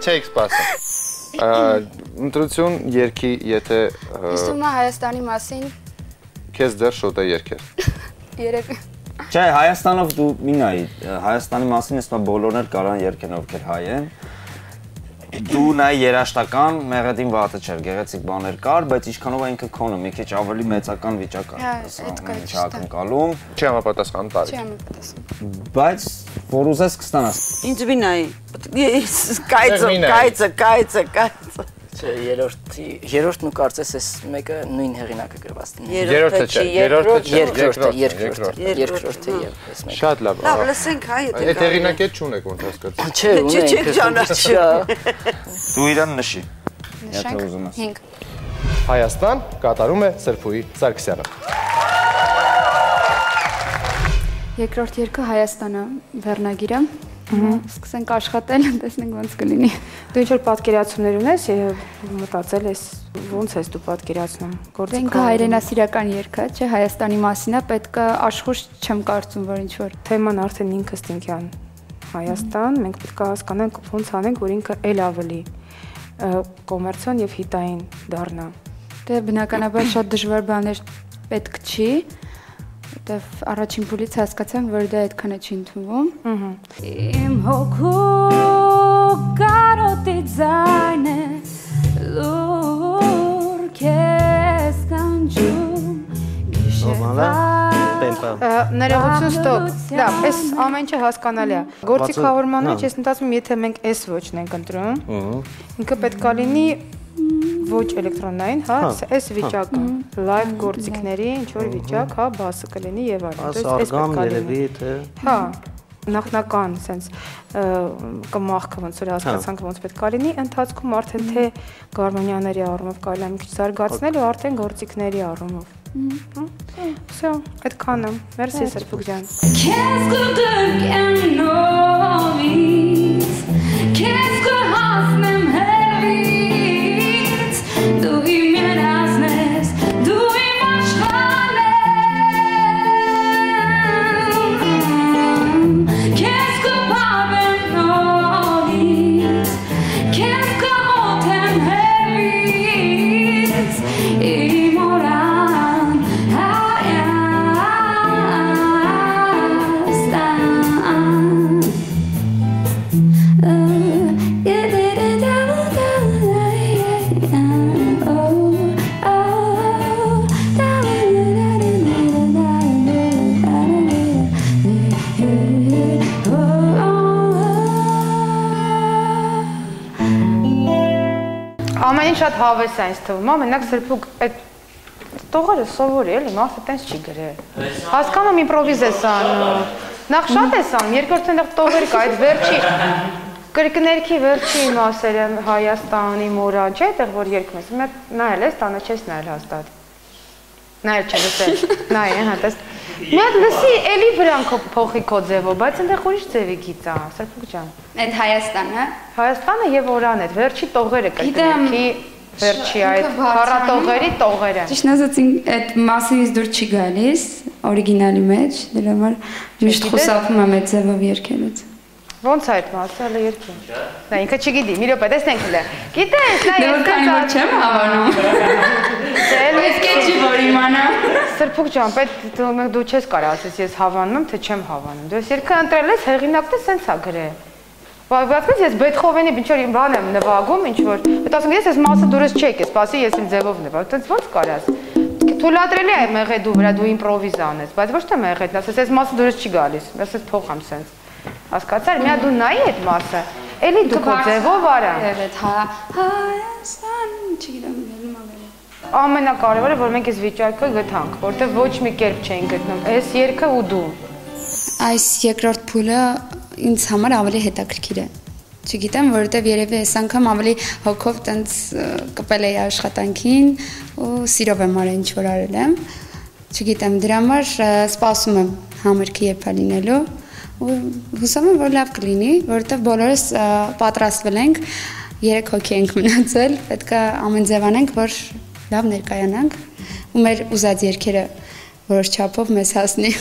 Չեք սպասում։ Ընտրություն երգի, եթե Իսկ ումա Հայաստանի մասին քեզ դեռ շոտ է երգեր։ երևի Չէ, Հայաստանով դու մի նայի, Հայաստանի մասին ես բոլորն էլ կարան երգեն, ովքեր հայ են։ Դու նայի երաշտական, մեղեդին վատը չէր, գեղեցիկ բաներ կար, բայց ինչքանով ինքը քոնը մի քիչ ավելի մեծական վիճակ է։ Չակնկալում։ Չի համապատասխան տարի։ Չի համապատասխան։ Բայց որ ուզես կստանաս։ Ինչ մի նայի։ Կայծը։ Չէ, երրորդն ու կարծես ես մեկը նույն հեղինակը գրված դինի։ Երրորդը չէ, Երկրորդը եւ ես մեկը։ Շատ լավ։ Լավ, լսենք հա, եթե Այդ հեղինակը չունեք ոնց հասկացա։ Չէ, ունենք։ Դու իրան նշի։ Նշենք 5 Հայաստան կատարում է Սրփուհի Սարգսյանը։ Երկրորդ երգը Հայաստանը վերնագիրը Սկսենք աշխատել, տեսնենք ոնց կլինի։ Դու ինչ-որ պատկերացումներ ունես եւ մտածել ես ոնց ես դու պատկերացնում։ Ինքը հայրենասիրական երգ է, չէ, Հայաստանի մասին է, պետք է աշխուժ չեմ կարծում, որ ինչ-որ թեման արդեն ինքը Ստինքյան Հայաստան, մենք պետք է հասկանանք ոնց անենք, որ ինքը էլ ավելի կոմերցիոն եւ հիտային դառնա։ Դե բնականաբար շատ դժվար բաներ պետք չի Դեվ առաջին փուլից հասկացամ, որ դա այդքան է չի ընդունվում։ Իմ հոգու կարոտի ձայնը լուր քեզ կանչում գիշերվա Ներողություն, ստոպ։ Լավ, այս ամեն ինչը հասկանալի է։ Գործիքավորման մեջ ես մտածում, եթե մենք այս ոճն ենք ընտրում, ինքը պետք է լինի ոչ էլեկտրոնային, հա, այս վիճակը, լայվ գործիքների, ինչ-որ վիճակ, հա, բասը կլինի եւ այլն։ Այս երևի թե Հա, նախնական sense կմախքը ոնց որ հասկացանք ոնց պետք է լինի, ընթացքում արդեն թե գարմոնիաների առումով կարելի է մի քիչ զարգացնել ու արդեն գործիքների առումով։ Всё, այդքանը։ Մերսի Սրփուկ ջան։ Քեզ կգրկ եմ նորից, քեզ կհասնեմ հերից, դու իմ երազն ես, դու իմ աշխարհն ես, քեզ կփավեմ նորից, քեզ կհոթեմ հերից, իմ օրան Ամեն ինչ շատ հավես է ինձ թվում, մենակ Սրփուկ այդ տողերը սովորի էլի, մարդը տենց չի գրել։ Հասկանում իմպրովիզ ես անում։ Նախ շատ ես անում, երկրորդը այնտեղ տողեր կա, այդ վերջի։ Կրկներքի վերջի մասերը Հայաստանի մորա չէ, այդտեղ որ երգում ես։ Մի հատ նայել ես, տանը չես նայել հաստատ։ Նայել չէ, լսել։ Նայ, հա, տես։ Մի հատ լսի, էլի վրան փոխի քո ձևով, բայց այնտեղ ուրիշ ձևի գիծ է, Սրփուկ ջան։ Այդ Հայաստանը։ Հայաստանը եւ Օրան է, վերջի տողերը կրկներքի վերջի այդ փառատողերի տողերը։ Ճիշտ ասած այդ մասից դուր չի գալիս օրիգինալի մեջ, դրա համար ճիշտ խոսափում եմ այդ ձևով երգելուց։ Ոնց է այդ մասը, հələ երգի։ Նա ինքը չգիտի, մի րոպե, տեսնենք հələ։ Գիտես, նա ես քանի որ չեմ հավանում։ Պետք է չի որ իմանա։ Սրփուկ ջան, պետք դու չես կարող ասես ես հավանում եմ, թե չեմ հավանում։ Դու ես երգը ընտրել ես, հեղինակն է սենց է գրել։ Բայց ես Բեթհովենի ինչ որ բան եմ նվագում, ինչ որ, այդ ասում ես այս մասը դուրս չեք, սպասի ես իմ ձևով նվագում, այդպես ոնց կարաս։ Թույլատրելի է մեղեդու վրա դու իմպրովիզ անես, բայց ոչ թե մեղեդն ասես, այս մասը դուրս չի գալիս, ասես փոխամ սենց։ Հասկացար, մի հատ դու նայի այդ մասը, էլի դու քո ձևով արա։ Այդ Հայաստան, չգիտեմ, ելում ավելի։ Ամենակարևորը, որ մենք այս վիճակը գտանք, որտեղ ոչ մի կերպ չէին գտնում, այս երգը ու դու։ Այս երկրորդ փուլը ինձ համար ավելի հետաքրքիր է։ Չգիտեմ, որովհետև երևի այս անգամ ավելի հոգով տենց կպել էի աշխատանքին ու սիրով եմ արել ինչ որ արել եմ։ Չգիտեմ, դրա համար սպասում եմ համերգի երբ է լինելու ու հուսամ եմ, որ լավ կլինի, որովհետև բոլորս պատրաստվել ենք, 3 հոգի ենք մնացել, պետք է ամեն ձև անենք, որ լավ ներկայանանք ու մեր ուզած երգերը որոշ չափով մեզ հասնի։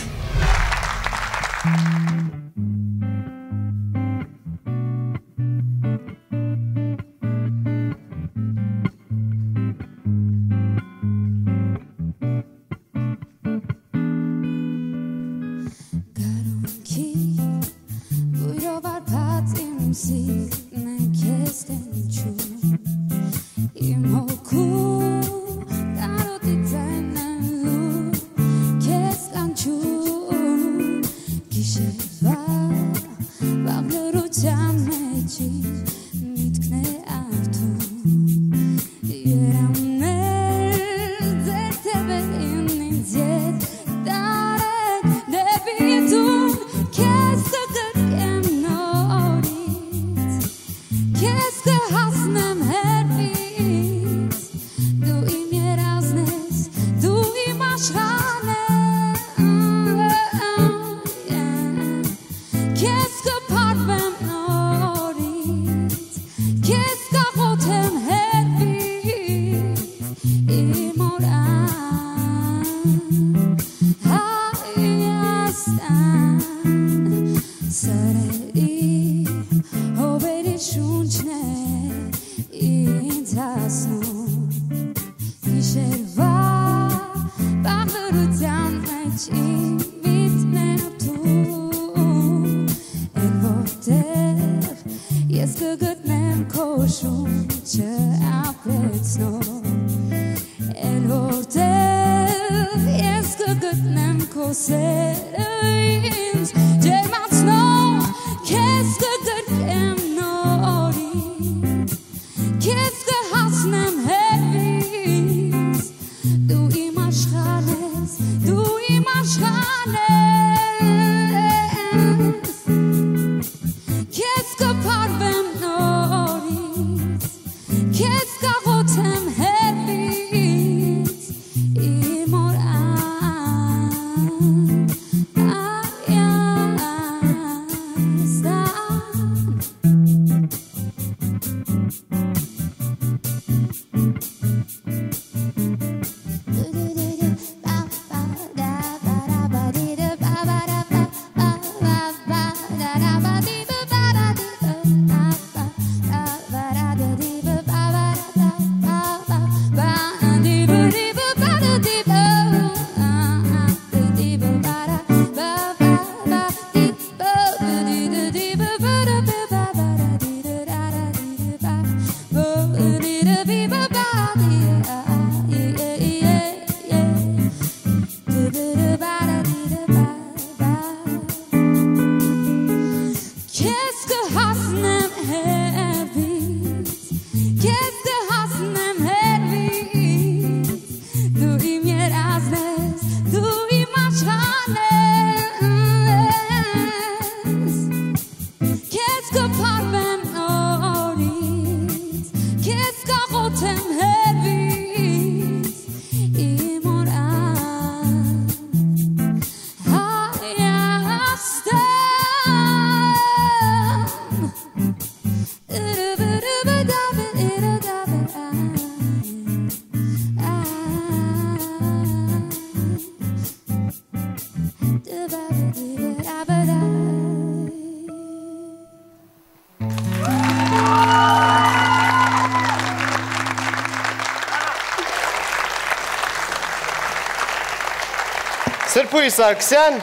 Սրբույր Սարգսյան,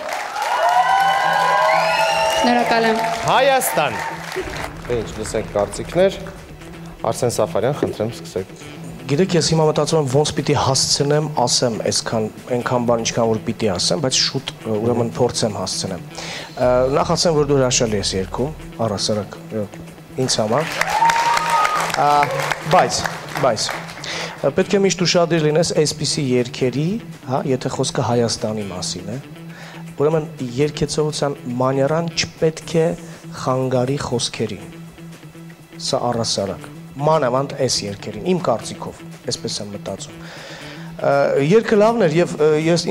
Շնորհակալ եմ։ Հայաստան։ Ինչ լսենք կարծիքներ, Արսեն Սաֆարյան, խնդրեմ սկսեք։ Գիտեք, ես հիմա մտածում եմ ոնց պիտի հասցնեմ ասեմ այնքան բան ինչքան որ պիտի ասեմ, բայց շուտ ուրեմն փորձեմ հասցնեմ։ Նախ ասեմ, որ դու հրաշալի ես երգում, առհասարակ ինձ համար։ Բայց պետք է միշտ ուշադիր լինես այսպիսի երգերի, հա, եթե խոսքը Հայաստանի մասին է, ուրեմն երգեցողության մաներան չպետք է խանգարի խոսքերին։ Սա առհասարակ, մանավանդ այս երգերին, իմ կարծիքով, այսպես եմ մտածում։ Երգը լավն էր եւ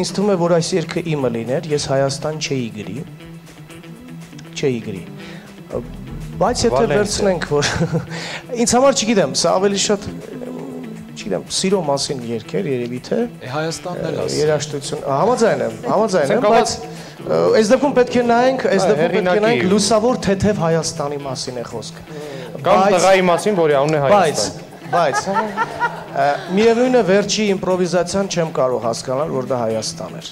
ինձ թվում է, որ այս երգը իմը լիներ, ես Հայաստան չէի գրի։ Բայց եթե վերցնենք, որ ինձ համար չգիտեմ, սա ավելի շատ չգիտեմ, սիրո մասին երգեր երևի թե Հայաստանն էլ ասի։ Երաժշտություն, համաձայն եմ, բայց այս դեպքում պետք է նայենք լուսավոր թեթև Հայաստանի մասին է խոսքը։ Կամ տղայի մասին, որի անունն է Հայաստան։ Բայց միևնույն է վերջի իմպրովիզացիան չեմ կարող հասկանալ, որ դա Հայաստան էր։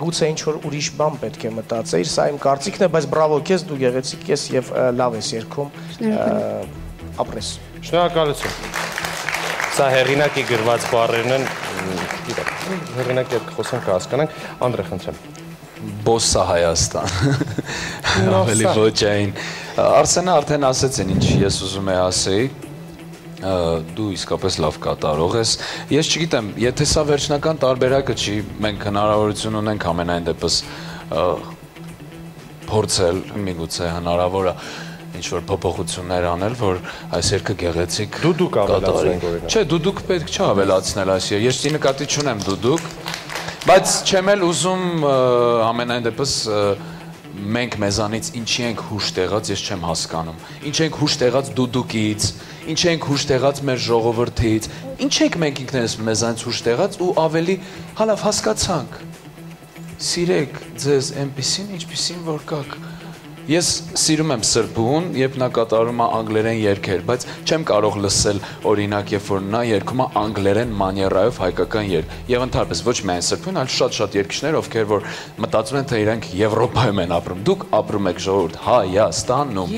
Գուցե ինչ-որ ուրիշ բան պետք է մտածեիր, սա իմ կարծիքն է, բայց բրավո քեզ, դու գեղեցիկ ես եւ լավ ես երգում։ Ապրես։ Շնորհակալություն։ Սա հեղինակի գրված բառերն են, հեղինակի հետ խոսենք կհասկանանք, Անդրե խնդրեմ։ Բոսսա Հայաստան, ավելի ոչային։ Արսենը արդեն ասեցին ինչ ես ուզում եմ ասեի, դու իսկապես լավ կատարող ես, ես չգիտեմ, եթե սա վերջնական տարբերակը չի, մենք հնարավորություն ունենք ամենայն դեպս փորձել, միգուցե հնարավոր է ինչ-որ փոփոխություններ անել, որ այս երգը գեղեցիկ կատարի։ Չէ, դուդուկ պետք չէ ավելացնել այս երգը, ես նկատի չունեմ դուդուկ, բայց չեմ էլ ուզում ամենայն դեպս մենք մեզանից ինչի ենք հուշ տեղած, ես չեմ հասկանում։ Ինչ ենք հուշ տեղած դուդուկից, ինչ ենք հուշ տեղած մեր ժողովրդից, ինչ ենք մենք ինքներս մեզանից հուշ տեղած ու ավելի հալավ հասկացանք։ Սիրեք ձեզ այնպիսին, ինչպիսին որ կաք։ Ես սիրում եմ սրբուն, երբ նա կատարում է անգլերեն երգեր, բայց չեմ կարող լսել օրինակ, երբ որ նա երգում է անգլերեն մանիերայով հայկական երգ։ Եվ ընդհանրապես ոչ միայն սրբուն, այլ շատ երգիչներ, ովքեր որ մտածում են, թե իրենք Եվրոպայում են ապրում։ Դուք ապրում եք ժողովուրդ Հայաստանում։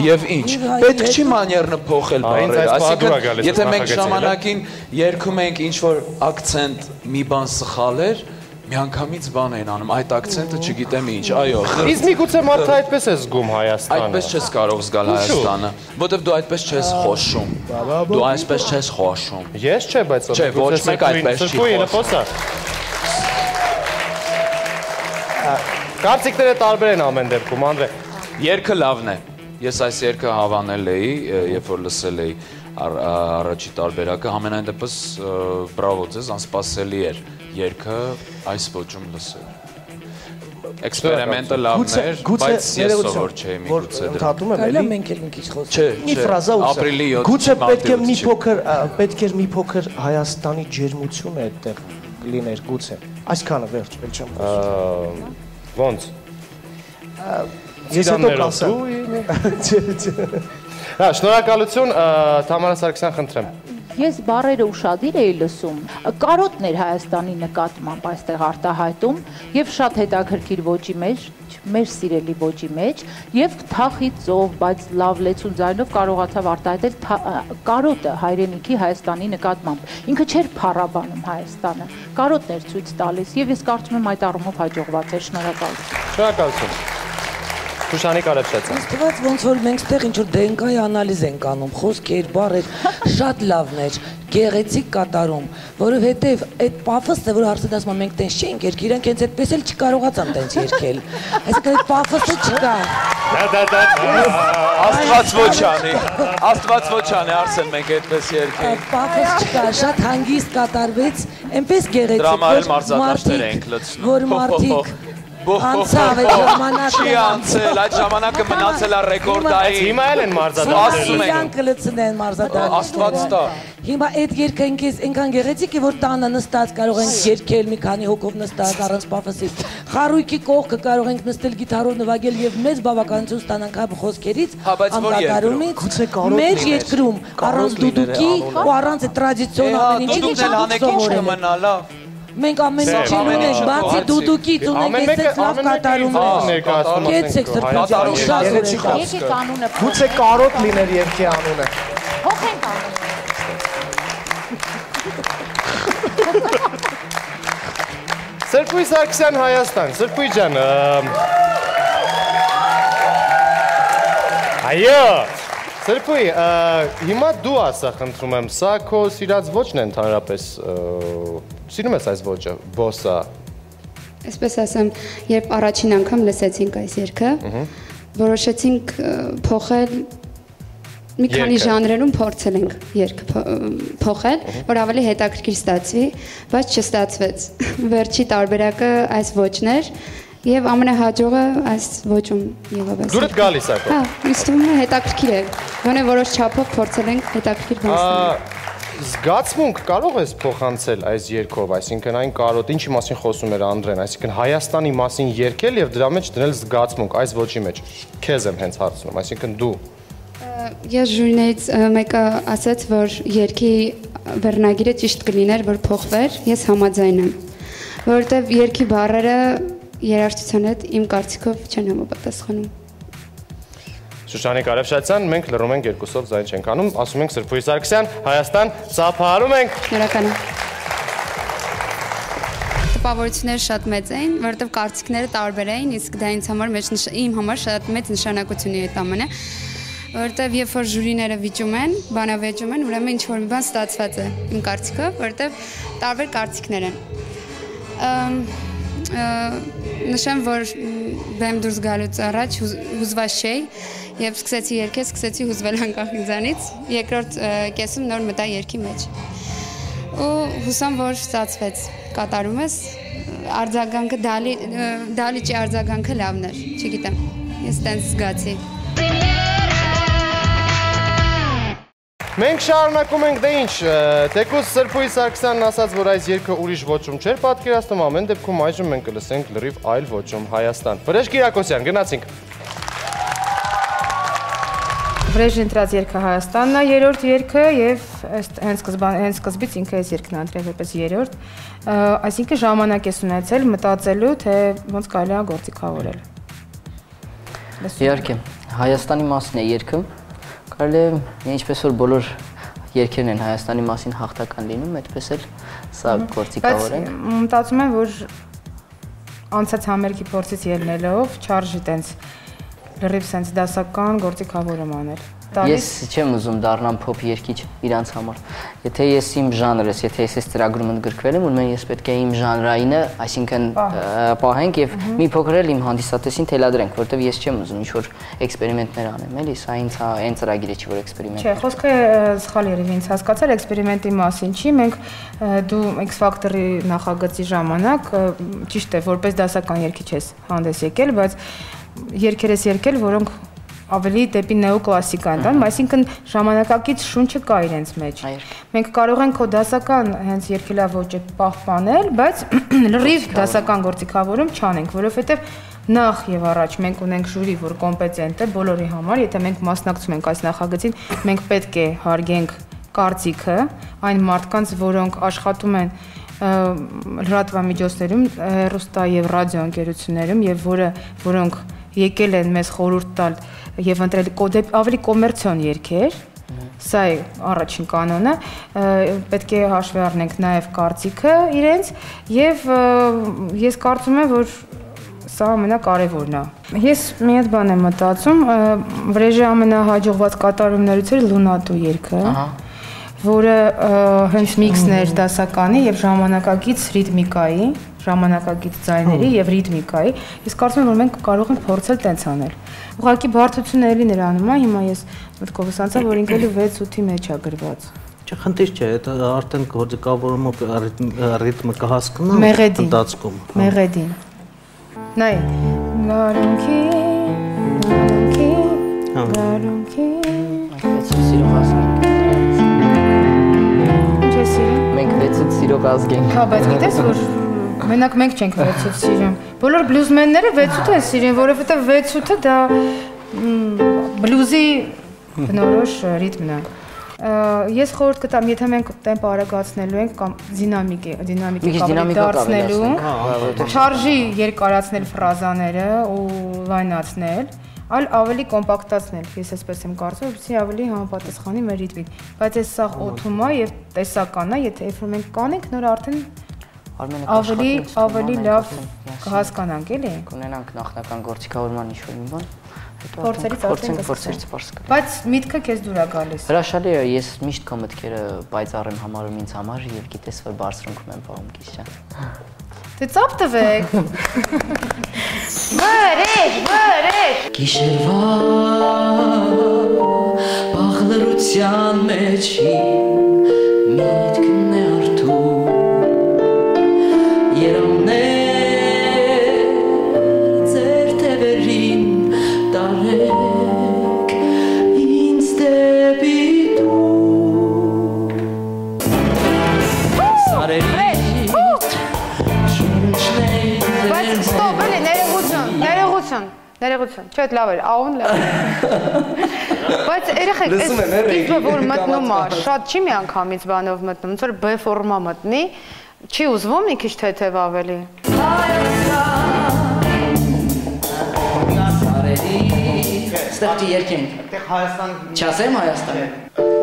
Եվ ինչ։ Պետք չի մանիերնը փոխել բառերը, այսինքն եթե մենք ժամանակին երգում ենք ինչ-որ ակցենտ մի բան սխալ էր, միանգամից բան են անում, այդ ակցենտը չգիտեմ ինչ, այո։ Իսկ միգուցե մարդը այդպես է զգում Հայաստանը։ Այդպես չես կարող զգալ Հայաստանը, որտեվ դու այդպես չես խոսում։ Դու այսպես չես խոսում։ Ես չէ, բայց չէ, ոչ մեկ այդպես չի խոսում։ Կարծիքները տարբեր են ամեն դեպքում, Անդրե։ Երգը լավն է։ Ես այս երգը հավանել էի, երբ որ լսել էի առաջի տարբերակը, ամենայն դեպս բրավո ձեզ, անսպասելի էր երգը այս ոճում լսել։ Էքսպերիմենտը լավն էր, բայց ես սովոր չէի միգուցե դրա։ Ընդհատում եմ էլի։ Մենք էլ մի քիչ խոսում։ Չէ, մի ֆրազա ուզում։ ապրիլի 7-ը։ Գուցե պետք էր մի փոքր Հայաստանի ջերմություն այդտեղ լիներ, գուցե։ Այսքանը վերջ, ել չեմ խոսում։ Ոնց։ Ես հետո կասեմ։ Շնորհակալություն, Թամարա Սարգսյան, խնդրեմ։ Ես բառերը ուշադիր էի լսում, կարոտն էր Հայաստանի նկատմամբ այստեղ արտահայտում եւ շատ հետաքրքիր ոճի մեջ, մեր սիրելի ոճի մեջ եւ թախի ծով, բայց լավ լեցուն ձայնով կարողացավ արտահայտել կարոտը հայրենիքի Հայաստանի նկատմամբ։ Ինքը չէր փառաբանում Հայաստանը, կարոտն էր ցույց տալիս եւ ես կարծում եմ այդ առումով հաջողված էր։ Շնորհակալություն։ Շնորհակալություն։ Շուշանիկ Արեփշացյան։ Ինձ թվաց ոնց որ մենք ստեղ ինչ որ DNK-ի անալիզ ենք անում, խոսքեր, բառեր, շատ լավն էր, գեղեցիկ կատարում, որովհետև այդ պաֆոսը, որ հարցը ասում մենք տենց չենք երգ, իրանք հենց այդպես էլ չկարողացան տենց երգել։ Այսինքն այդ պաֆոսը չկա։ Աստված ոչ անի, Աստված ոչ անի, Արսեն մենք այդպես երգենք։ Պաֆոս չկա, շատ հանգիստ կատարվեց, այնպես գեղեցիկ, Դրամա էլ մարզադաշտեր ենք լցնում։ որ մարդիկ անցավ այդ ժամանակը։ Չի անցել, այդ ժամանակը մնացել է ռեկորդային։ Հիմա էլ են մարզադաշտեր։ Իրանք կլցնեն մարզադաշտերը։ Աստված տա։ Հիմա այդ երգը այնքան գեղեցիկ է, որ տանը նստած կարող ենք երգել մի քանի հոգով նստած առանց պաֆոսի։ Խարույկի կողքը կարող ենք նստել գիտարով նվագել եւ մեծ բավականություն ստանանք հա խոսքերից, անկատարումից։ Մեր երկրում առանց դուդուկի ու առանց տրադիցիոն ամեն ինչի չկմնա, Մենք ամեն ինչ ունենք, բացի դուդուկից ունենք այսպես լավ կատարումներ։ Կեցեք սրբազան, շատ Եկեք անունը։ Գուցե կարոտ լիներ երգի անունը։ Փոխենք անունը։ Սրբույ Սարգսյան Հայաստան, Սրբույ ջան։ Այո։ Սրբույ, հիմա դու ասա խնդրում եմ, սա քո սիրած ոճն է ընդհանրապես։ Սիրում ես այս ոճը, բոսա։ Այսպես ասեմ, երբ առաջին անգամ լսեցինք այս երգը, որոշեցինք փոխել մի քանի ժանրերում փորձել ենք երգը փոխել, որ ավելի հետաքրքիր ստացվի, բայց չստացվեց։ Վերջի տարբերակը այս ոճն էր եւ ամենահաջողը այս ոճում եղավ այս։ Դուրդ գալիս է։ Հա, ինձ թվում է հետաքրքիր է։ Գոնե որոշ չափով փորձել ենք հետաքրքիր բան ստանալ։ Զգացմունք կարող ես փոխանցել այս երգով, այսինքն այն կարոտ, ինչի մասին խոսում էր Անդրեն, այսինքն Հայաստանի մասին երգել եւ դրա մեջ դնել զգացմունք այս ոճի մեջ։ Քեզ եմ հենց հարցնում, այսինքն դու։ Ես ժյուրիներից մեկը ասաց, որ երգի վերնագիրը ճիշտ կլիներ, որ փոխվեր, ես համաձայն եմ, որովհետեւ երգի բառերը երաժշտության հետ իմ կարծիքով չեն համապատասխանում։ Շուշանիկ Արեփշացյան, մենք լռում ենք երկուսով ձայն չենք անում, ասում ենք Սրբույ Սարգսյան, Հայաստան, ծափահարում ենք։ Շնորհակալ եմ։ Տպավորությունները շատ մեծ էին, որովհետև կարծիքները տարբեր էին, իսկ դա ինձ համար իմ համար շատ մեծ նշանակություն է այդ ամենը, որովհետև երբ որ ժյուրիները վիճում են, բանավեճում են, ուրեմն ինչ որ մի բան ստացված է իմ կարծիքով, որովհետև տարբեր կարծիքներ են։ Նշեմ, որ բեմ դուրս գալուց առաջ հուզված չէի եւ սկսեցի երգել, սկսեցի հուզվել անկախ ինձանից, երկրորդ կեսում նոր մտա երգի մեջ։ Ու հուսամ, որ ստացվեց կատարումս, արձագանքը դալիճի արձագանքը լավն էր, չգիտեմ, ես տենց զգացի։ Մենք շարունակում ենք դե ինչ, թեկուզ Սրբույ Սարգսյանն ասաց, որ այս երգը ուրիշ ոճում չէր պատկերացնում, ամեն դեպքում այժմ մենք կլսենք լրիվ այլ ոճում Հայաստան։ Վրեժ Կիրակոսյան, գնացինք։ Վրեժ ընտրած երգը Հայաստանն է, երրորդ երգը եւ հենց սկզբից ինքը այս երգն է ընտրել որպես երրորդ, այսինքն ժամանակ ես ունեցել մտածելու, թե ոնց կարելի է գործիքավորել։ Իհարկե, Հայաստանի մասին է երգը։ Կարելի է, ինչպես որ բոլոր երգերն են Հայաստանի մասին հաղթական լինում, այդպես էլ սա գործիքավորենք։ Բայց մտածում եմ, որ անցած համերգի փորձից ելնելով չարժի տենց լրիվ սենց դասական գործիքավորում անել։ Ես չեմ ուզում դառնամ փոփ երգիչ իրանց համար։ Եթե ես իմ ժանրս, եթե ես այս ծրագրում ընդգրկվել եմ, ուրեմն ես պետք է իմ ժանրայինը, այսինքն պահենք եւ մի փոքր էլ իմ հանդիսատեսին թելադրենք, որովհետեւ ես չեմ ուզում ինչ-որ էքսպերիմենտներ անեմ, էլի, սա ինձ այն ծրագիր է չի, որ էքսպերիմենտ։ Չէ, խոսքը սխալ երևի ինձ հասկացել էքսպերիմենտի մասին չի, մենք դու X Factor-ի նախագծի ժամանակ ճիշտ է, որպես դասական երգիչ ես հանդես եկել, բայց երգեր ես երգել, որոնք ավելի դեպի նեոկլասիկա են տանում, այսինքն ժամանակակից շունչը կա իրենց մեջ։ Մենք կարող ենք քո դասական հենց երգելա ոճը պահպանել, բայց լրիվ դասական գործիքավորում չանենք, որովհետև նախ եւ առաջ մենք ունենք ժյուրի, որ կոմպետենտ է բոլորի համար, եթե մենք մասնակցում ենք այս նախագծին, մենք պետք է հարգենք կարծիքը այն մարդկանց, որոնք աշխատում են լրատվամիջոցներում, հեռուստա եւ ռադիո ընկերություններում եւ որոնք եկել են մեզ խորհուրդ տալ եւ ընտրել ավելի կոմերցիոն երգեր, սա է առաջին կանոնը, պետք է հաշվի առնենք նաեւ կարծիքը իրենց եւ ես կարծում եմ, որ Սա ամենակարևորն է։ Ես մի հատ բան եմ մտածում, վրեժի ամենահաջողված կատարումներից էր Լունատու երգը, որը հենց միքսն էր դասականի եւ ժամանակակից ռիթմիկայի, ժամանակակից ձայների եւ ռիթմիկայի։ Ես կարծում եմ, որ մենք կարող ենք փորձել տենց անել։ Ուղղակի բարդությունը էլի նրանում է, հիմա ես մտքովս անցա, որ ինքը 6-8-ի մեջ է գրված։ Խնդիր չէ, դա արդեն գործիքավորումով ռիթմը կհասկանա ընթացքում։ Մեղեդին։ Նայ, գարունքի, գարունքի։ Այդպես սիրող ազգ ենք։ Ինչ է սիրում։ Մենք 6-ից սիրող ազգ ենք։ Հա, բայց գիտես որ մենակ մենք չենք 6-ից սիրում։ Բոլոր բլյուզմենները 6-ից են սիրում, որովհետև 6-ը դա բլյուզի բնորոշ ռիթմն է։ Ես խորհուրդ կտամ, եթե մենք տեմպը արագացնելու ենք կամ դինամիկի ավելի դարձնելու, չարժի երկարացնել ֆրազաները ու լայնացնել, այլ ավելի կոմպակտացնել, ես այսպես եմ կարծում, որպեսզի ավելի համապատասխանի մեր ռիթմին։ Բայց այս սա օթում է եւ տեսական է, եթե երբ մենք կանենք, նոր արդեն ավելի լավ կհասկանանք, էլի։ Կունենանք նախնական գործիքավորման ինչ-որ մի բան։ Փորձերից փորձերից սպասք։ Բայց միտքը քեզ դուր է գալիս։ Հրաշալի է, ես միշտ քո մտքերը պայծառ եմ համարում ինձ համար եւ գիտես որ բարձրունքում եմ պահում Կիսյան։ Դե ծափ տվեք։ Վրեժ։ Գիշերվա բաղլրության մեջ միտքն է արթուն Ներողություն, չէ, լավ էր, աղուն լավ էր։ Բայց երեխեք, այս որ մտնում է, շատ չի մի անգամից բանով մտնում, ոնց որ B ֆորմա մտնի, չի ուզվում մի քիչ թեթև ավելի։ Ստեղծի երկենք։ Այդտեղ Հայաստան։ Չասեմ Հայաստան։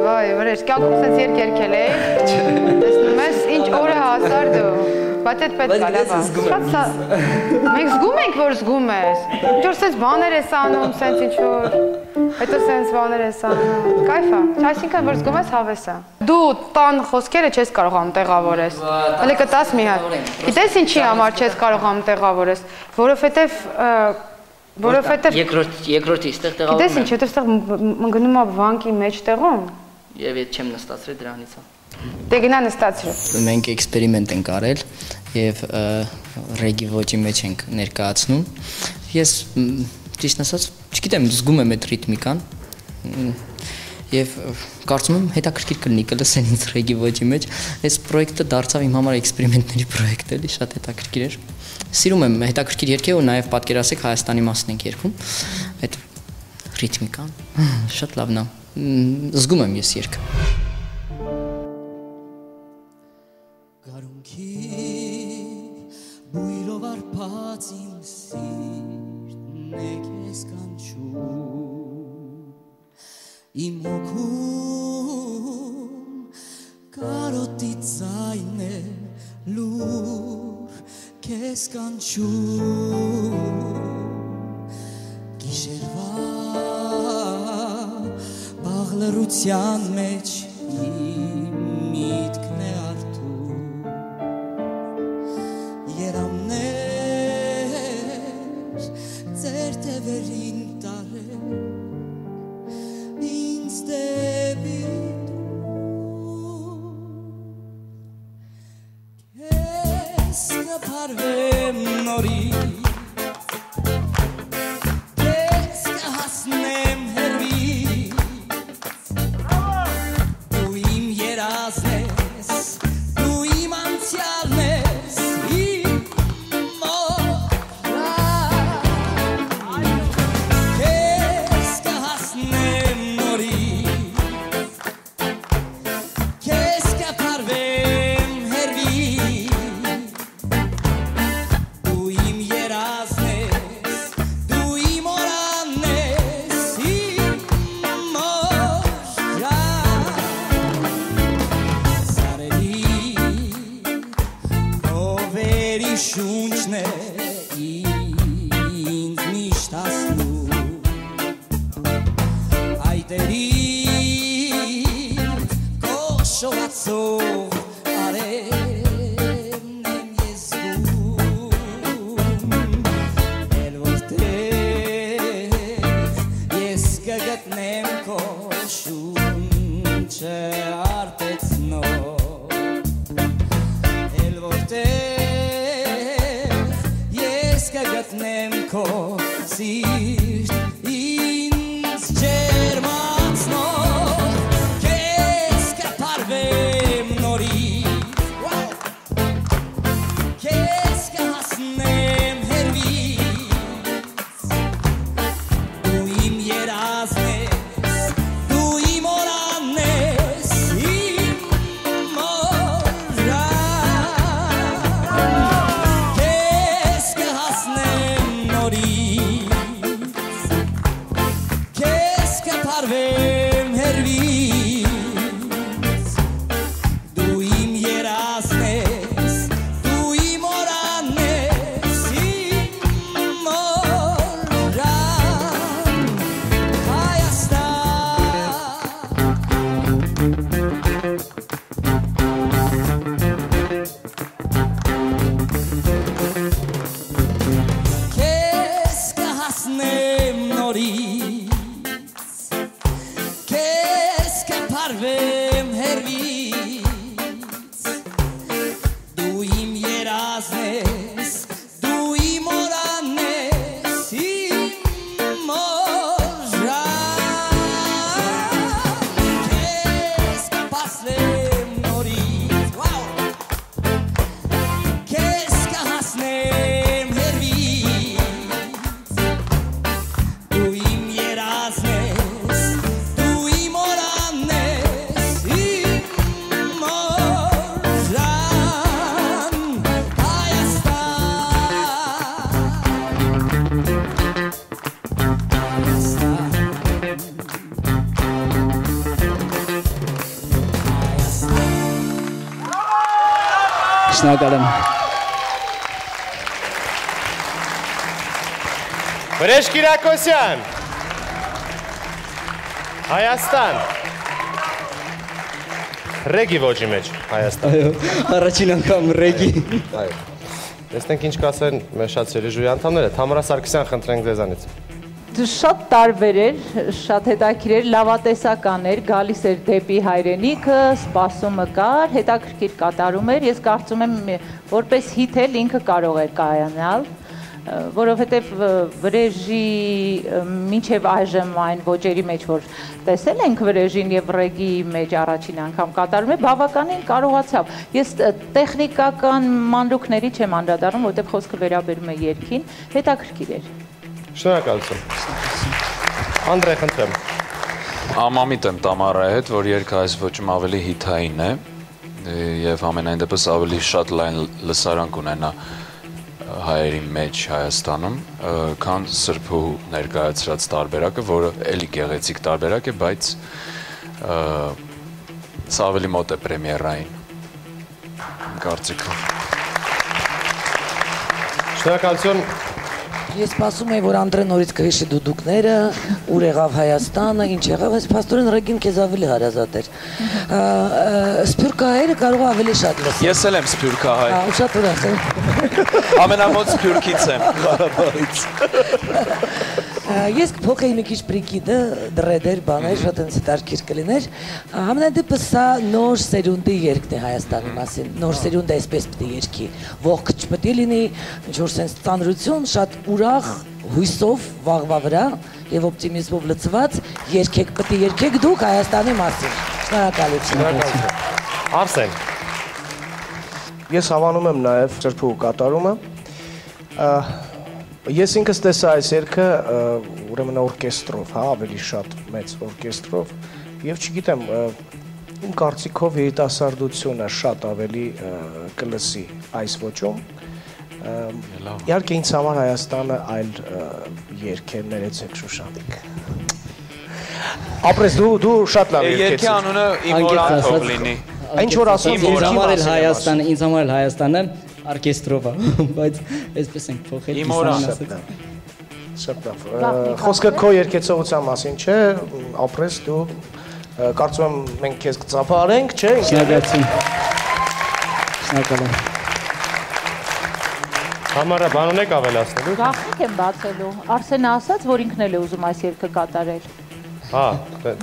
Վայ, վրեժ, կյանքում սենց երկ երկել էի։ Տեսնում ես, ինչ օր է հասար դու։ Բայց այդ պետք է լավ է։ Մենք զգում ենք, որ զգում ես։ Ինչ որ սենց բաներ ես անում, սենց ինչ որ, հետո սենց բաներ ես անում։ Կայֆ է։ Այսինքն որ զգում ես հավես է։ Դու տան խոսքերը չես կարողանում տեղավորես։ Հələ կտաս մի հատ։ Գիտես ինչի համար չես կարողանում տեղավորես, որովհետև երկրորդի ստեղ տեղավորում եմ։ Գիտես ինչ, հետո ստեղ գնում է վանկի մեջտեղում։ Եվ եթե չեմ նստացրել դրանից է։ Դե գնա նստացրու։ Մենք էքսպերիմենտ ենք արել եւ ռեգի ոճի մեջ ենք ներկայացնում։ Ես ճիշտ ասած, չգիտեմ, զգում եմ այդ ռիթմիկան եւ կարծում եմ հետաքրքիր կլինի կլսեն ինձ ռեգի ոճի մեջ։ Այս պրոյեկտը դարձավ իմ համար էքսպերիմենտների պրոյեկտ էլի, շատ հետաքրքիր էր։ Սիրում եմ հետաքրքիր երգեր ու նաեւ պատկերացեք Հայաստանի մասին ենք երգում։ Այդ ռիթմիկան շատ լավն է։ Զգում եմ ես երգը։ Բույրով արփած իմ սիրտն է քեզ կանչում Իմ հոգում կարոտի ձայն է լուր քեզ կանչում Գիշերվա բաղլրության մեջ իմ միտքն է Վերին տարել ինձ դեպի դու Քեզ կփարվեմ նորից Քեզ կհասնեմ հեռվից Դու իմ երազն ես Դու իմ անցյալն ես շունչն է շողացող արևն եմ ես գում Էլ որտեղ ես կգտնեմ քո շունչը արտեցնող Էլ որտեղ ես կգտնեմ քո սիրտ ինձ ջերմացնող Քեզ կփարվեմ նորից Քեզ կհասնեմ հեռվից Դու իմ երազն ես Դու իմ օրանն ես Իմ մորան Քեզ կհասնեմ նորից Քեզ կփարվեմ հեռվից Դու իմ երազն ես Դու իմ օրանն ես Իմ մորան Քեզ կհասնեմ նորից Քեզ կփարվեմ հեռվից Դու իմ երազն ես Դու իմ օրանն ես Իմ մորան Քեզ կպասնեմ նորից Քեզ կհասնեմ հեռվից Դու իմ երազն ես Դու իմ օրանն ես Իմ մորան Շնորհակալ եմ Վրեժ Կիրակոսյան Հայաստան Ռեգի ոճի մեջ Հայաստան Առաջին անգամ ռեգի Տեսնենք ինչ կասեն մեր շատ սիրելի ժյուրի անդամները Թամարա Սարգսյան խնդրենք ձեզանից Շատ տարբեր էր, շատ հետաքրքիր էր, լավատեսական էր, գալիս էր դեպի հայրենիքը, սպասումը կար, հետաքրքիր կատարում էր, ես կարծում եմ, որպես հիթ էլ ինքը կարող էր կայանալ, որովհետև վրեժի մինչև այժմ այն ոճերի մեջ, որ տեսել ենք վրեժին և ռեգի մեջ առաջին անգամ կատարում է, բավականին կարողացավ։ Ես տեխնիկական մանրուքների չեմ անդրադառնում, որովհետև խոսքը վերաբերում է երգին, հետաքրքիր էր։ Շնորհակալություն։ Անդրե, խնդրեմ։ Համամիտ եմ Տամարայի հետ, որ երգը այս ոճում ավելի հիթային է եւ ամենայն դեպս ավելի շատ լայն լսարան կունենա հայերի մեջ Հայաստանում, քան Սրբու ներկայացրած տարբերակը, որը էլի գեղեցիկ տարբերակ է, բայց սա ավելի մոտ է պրեմիերային կարծիքով։ Շնորհակալություն։ Ես սպասում եմ, որ Անդրեն նորից կհիշի դուդուկները, ուր եղավ Հայաստանը, ինչ եղավ, այս փաստորեն ռեգին քեզ ավելի հարազատ էր։ Սփյուռքահայերը կարող է ավելի շատ լսել։ Ես էլ եմ սփյուռքահայ։ Շատ ուրախ եմ։ Ամենամոտ սփյուռքից եմ Ղարաբաղից։ Ես փոխեի մի քիչ պրիկիդը, դրեդեր, բաներ, շատ ինձ հետաքրքիր կլիներ։ Համենայնդեպս սա նոր սերունդի երգն է Հայաստանի մասին, նոր սերունդը այսպես պետք է երգի։ Ողջ չպետք է լինի ինչ-որ sense ծանրություն, շատ ուրախ, հույսով, վաղվա վրա եւ օպտիմիզմով լցված երգեք, պետք է երգեք դուք Հայաստանի մասին։ Շնորհակալություն։ Արսեն։ Ես հավանում եմ նաեւ Սրբու կատարումը։ Ես ինքս տեսա այս երգը ուրեմն օրկեստրով, հա, ավելի շատ մեծ օրկեստրով եւ չգիտեմ, իմ կարծիքով երիտասարդությունը շատ ավելի կլսի այս ոճում։ Իհարկե ինձ համար Հայաստանը այլ երգ է, ներեցեք Շուշանիկ։ Ապրես դու շատ լավ երգեցիր։ Երգի անունը իմ օրանքով լինի։ Ինչ որ ասած ինձ համար էլ Հայաստանը օրկեստրով է, բայց այսպես ենք փոխել։ Իմ օրանքը։ Շատ լավ։ Խոսքը քո երգեցողության մասին չէ, ապրես դու Կարծում եմ մենք քեզ կծափարենք, չէ՞։ Շնորհակալություն։ Շնորհակալ եմ։ Համարա բան ունեք ավելացնելու։ Գաղտնիք եմ բացելու։ Արսենը ասաց, որ ինքն էլ է ուզում այս երգը կատարել։ Հա,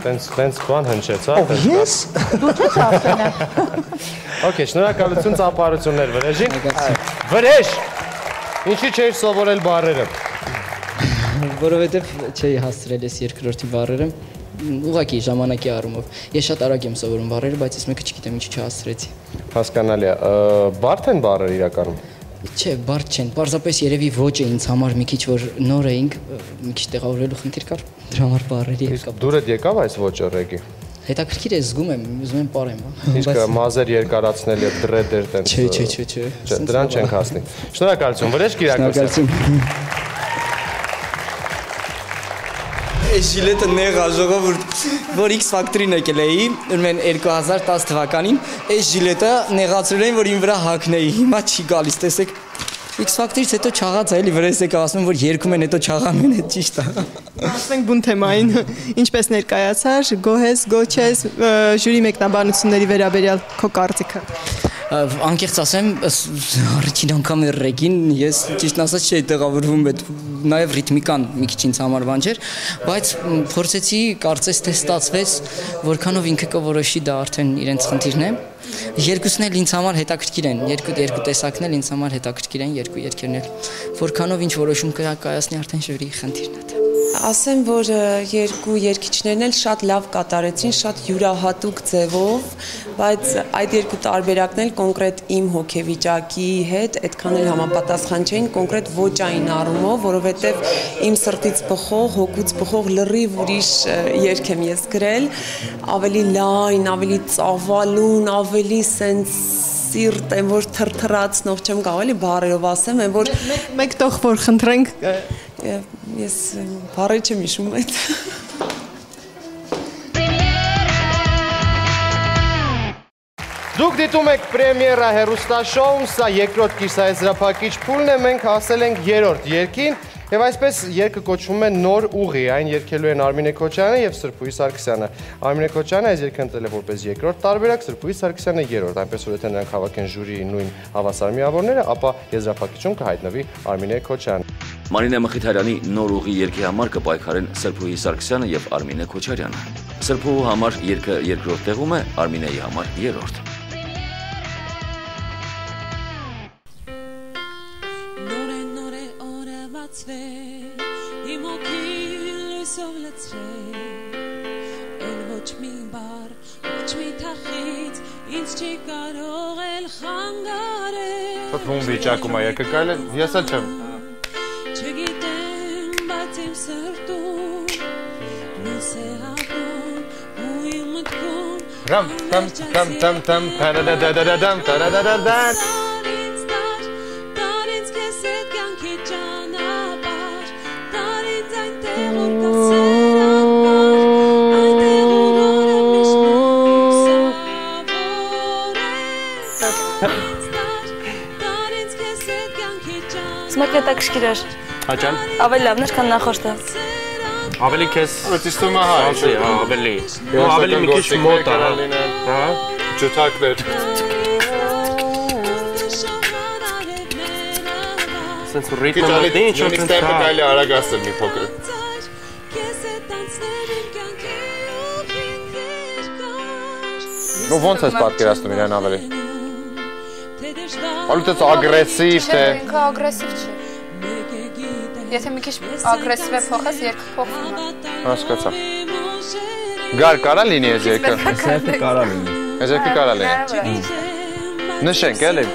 տենց բան հնչեց, հա։ Ես։ Դու չես Արսենը։ Okay, շնորհակալություն ծափարություններ Վրեժին։ Վրեժ։ Ինչի՞ չէր սովորել բառերը։ Որովհետև չէի հասցրել այս երկրորդի բառերը։ Ուղղակի ժամանակի առումով։ Ես շատ արագ եմ սովորում բառերը, բայց ես մեկը չգիտեմ ինչի չհասցրեցի։ Հասկանալի է։ Բարդ են բառերը իրականում։ Չէ, բարդ չեն։ Պարզապես երևի ոճը ինձ համար մի քիչ որ նոր էինք, մի քիչ տեղավորելու խնդիր կար։ Դրա համար բառերի հետ կապ։ Դուրդ եկավ այս ոճը ռեգի։ Հետաքրքիր է, զգում եմ, ուզում եմ ապարեմ, հա։ Իսկ մազեր երկարացնել եւ դրեդեր տենց։ Չէ։ Դրան չենք հասնի։ Շնորհակալություն, Վրեժ Կիրակոսյան։ Այս ժիլետը նեղ աժողովուրդ, որ X Factory-ն եկել էի, ուրեմն 2010 թվականին, այս ժիլետը նեղացրել էին, որ իմ վրա հագնեի, հիմա չի գալիս, տեսեք, X Factory-ից հետո չաղաց է, էլի վրես եկա ասում, որ երկում են, հետո չաղանում են, հետ ճիշտ է։ Ասենք բուն թեմային, ինչպես ներկայացար, գոհ ես, գոհ չես, ժյուրի մեկնաբանությունների վերաբերյալ քո կարծիքը։ Անկեղծ ասեմ, առաջին անգամ էր ռեգին, ես ճիշտն ասած չէի տեղավորվում, նաև ռիթմիկան մի քիչ ինձ համար բան չէր, բայց փորձեցի, կարծես թե ստացվեց, որքանով ինքը կորոշի դա արդեն իրենց խնդիրն է։ Երկուսն էլ ինձ համար հետաքրքիր են, երկու տեսակն էլ ինձ համար հետաքրքիր են, երկու երգերն էլ, որքանով ինչ որոշում կայացնի արդեն ժյուրիի խնդիրն է։ Ասեմ, որ երկու երգիչներն էլ շատ լավ կատարեցին, շատ յուրահատուկ ձևով, բայց այդ երկու տարբերակն էլ կոնկրետ իմ հոգեվիճակի հետ այդքան էլ համապատասխան չէին, կոնկրետ ոճային առումով, որովհետև իմ սրտից բխող, հոգուց բխող լրիվ ուրիշ երգ եմ ես գրել, ավելի լայն, ավելի ծավալուն, ավելի սենց սիրտ եմ, որ թրթրացնող չեմ կարող էլի բառերով ասեմ, եմ որ մեկ տող որ խնդրենք ես բառեր չեմ հիշում այդ։ Դուք դիտում եք պրեմիերա հեռուստաշոուն, սա երկրորդ կիսաեզրափակիչ փուլն է, մենք հասել ենք երրորդ երգին, եւ այսպես երգը կոչվում է Նոր ուղի, այն երգելու են Արմինե Քոչարյանը եւ Սրփուհի Սարգսյանը։ Արմինե Քոչարյանը այս երգը ընտրել է որպես երկրորդ տարբերակ, Սրփուհի Սարգսյանը երրորդ, այնպես որ եթե նրանք հավաքեն ժյուրիի նույն հավասար միավորները, ապա եզրափակիչում կհայտնվի Արմինե Քոչարյանը։ Մարինե Մխիթարյանի Նոր ուղի երգի համար կպայքարեն Սրփուհի Սարգսյանը եւ Արմինե Քոչարյանը։ Սրփուհու համար երգը երկրորդ տեղում է, Արմինեի համար երրորդ։ Ում վիճակում է երգը կարել է, ես էլ չեմ։ Չգիտեմ, բայց իմ սրտում լույս է ապրում ու իմ մտքում Ռամ, տամ, տարադադադադամ, տարադադադան Դար ինձ քեզ հետ կյանքի ճանապարհ Դար ինձ այնտեղ որ կա սեր անմար Այնտեղ որ օրը միշտ լուսավոր Սմոք հետաքրքիր էր։ Հաճան։ Ավելի լավն էր, քան նախորդը։ Ավելի քեզ ստիստում է հա, ավելի։ Ու ավելի մի քիչ մոտ է, հա։ Ջութակներ։ Սենց ռիթմը մտնի, ինչ որ ստեպը կարելի արագ ասել մի փոքր։ Ոնց ես պատկերացնում իրեն ավելի։ Ալուտես ագրեսիվ թե։ Ինքը ագրեսիվ չի։ Եթե մի քիչ ագրեսիվ է փոխես, երգը փոխվում է։ Հասկացա։ Գար կարա լինի այս երգը։ Այս երգը կարա լինի։ Այս երգը կարա լինի։ Նշենք էլի։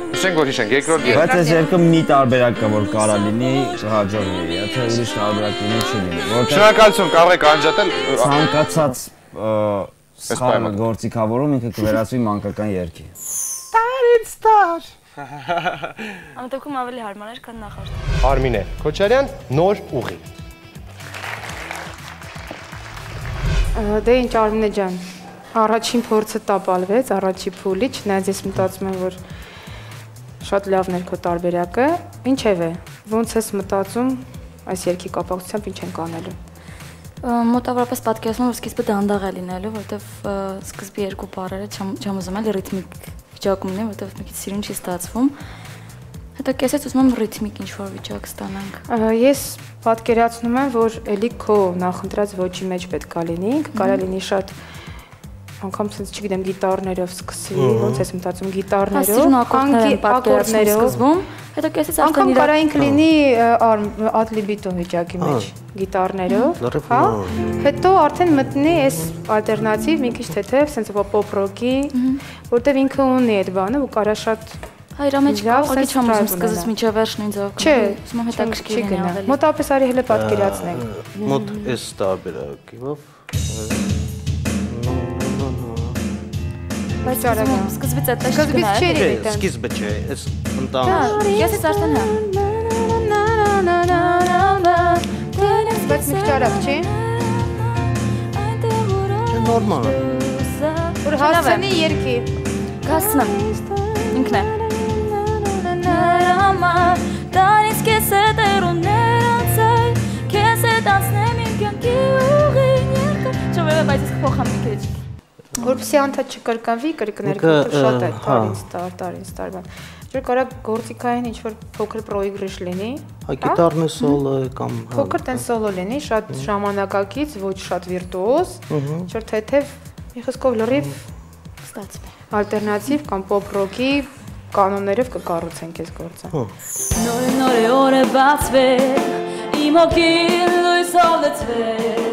Նշենք որ հիշենք երկրորդ երգը։ Բայց այս երգը մի տարբերակ կա որ կարա լինի, հաջողվի, եթե ուրիշ տարբերակ լինի չի լինի։ Շնորհակալություն, կարող եք անջատել։ Ցանկացած սխալ գործիքավորում ինքը կվերածվի մանկական երգի։ Տարից տար։ Ամտեքում ավելի հարմար էր, քան նախորդը։ Արմինե Քոչարյան, Նոր ուղի։ Դե ինչ Արմինե ջան, առաջին փորձը տապալվեց, առաջի փուլի, չնայած ես մտածում եմ, որ շատ լավն էր քո տարբերակը, ինչևէ, ոնց ես մտածում այս երգի կապակցությամբ ինչ ենք անելու։ Մոտավորապես պատկերացնում եմ, որ սկիզբը դանդաղ է լինելու, որովհետև սկզբի երկու բառերը չեմ ուզում էլ ռիթմիկ վիճակում լինեն, որովհետև մի քիչ սիրուն չի ստացվում։ Հետո կեսից ուզում եմ ռիթմիկ ինչ-որ վիճակ ստանանք։ Ես պատկերացնում եմ, որ էլի քո նախընտրած ոճի մեջ պետք է լինի, կարա լինի շատ անգամ sense չգիտեմ գիտարներով սկսի, ոնց ես մտածում գիտարներով, ակորդներով սկզբում, հետո կեսից արդեն իր անգամ կարա լինի ադլիբիտո վիճակի մեջ գիտարներով, հա, հետո արդեն մտնի այս ալտերնատիվ մի քիչ թեթև sense pop rock-ի, որտեվ ինքը ունի այդ բանը ու կարա շատ Հայ իրա մեջ կողքի չեմ ուզում սկզբից մինչև վերջն ինձ ով չէ, ուզում եմ հետաքրքիր լինի ավելի։ Մոտավորապես արի հələ պատկերացնենք։ Մոտ էս տարբերակով Բայց արագ սկզբից այդպես չգնա։ Սկզբից չէ դիտեմ։ Սկիզբը չէ, էս ընտան։ Ես ես արդեն հա։ Բայց մի քիչ արագ չի։ Չէ նորմալ։ Որ հասցնի երկի։ Հասցնեմ։ Ինքն է։ Դարից քեզ է դերուներ անցել, քեզ է դասնեմ իմ կյանքի ուղին երկը։ Չովե բայց ես կփոխեմ մի քիչ։ Որպեսզի անդադ չկրկնվի, կրկներքը շատ է տարին տարբան։ Որ կարա գործիքային ինչ-որ փոքր պրոիգրիշ լինի։ Հա գիտարն է սոլո կամ փոքր տեն սոլո լինի, շատ ժամանակակից, ոչ շատ վիրտուոզ, ինչ-որ թեթև մի խոսքով լրիվ ստացվի։ Ալտերնատիվ կամ pop rock-ի կանոններով կկառուցենք այս գործը։ Նոր է օր է բացվել, իմ հոգին լույսով լցվել,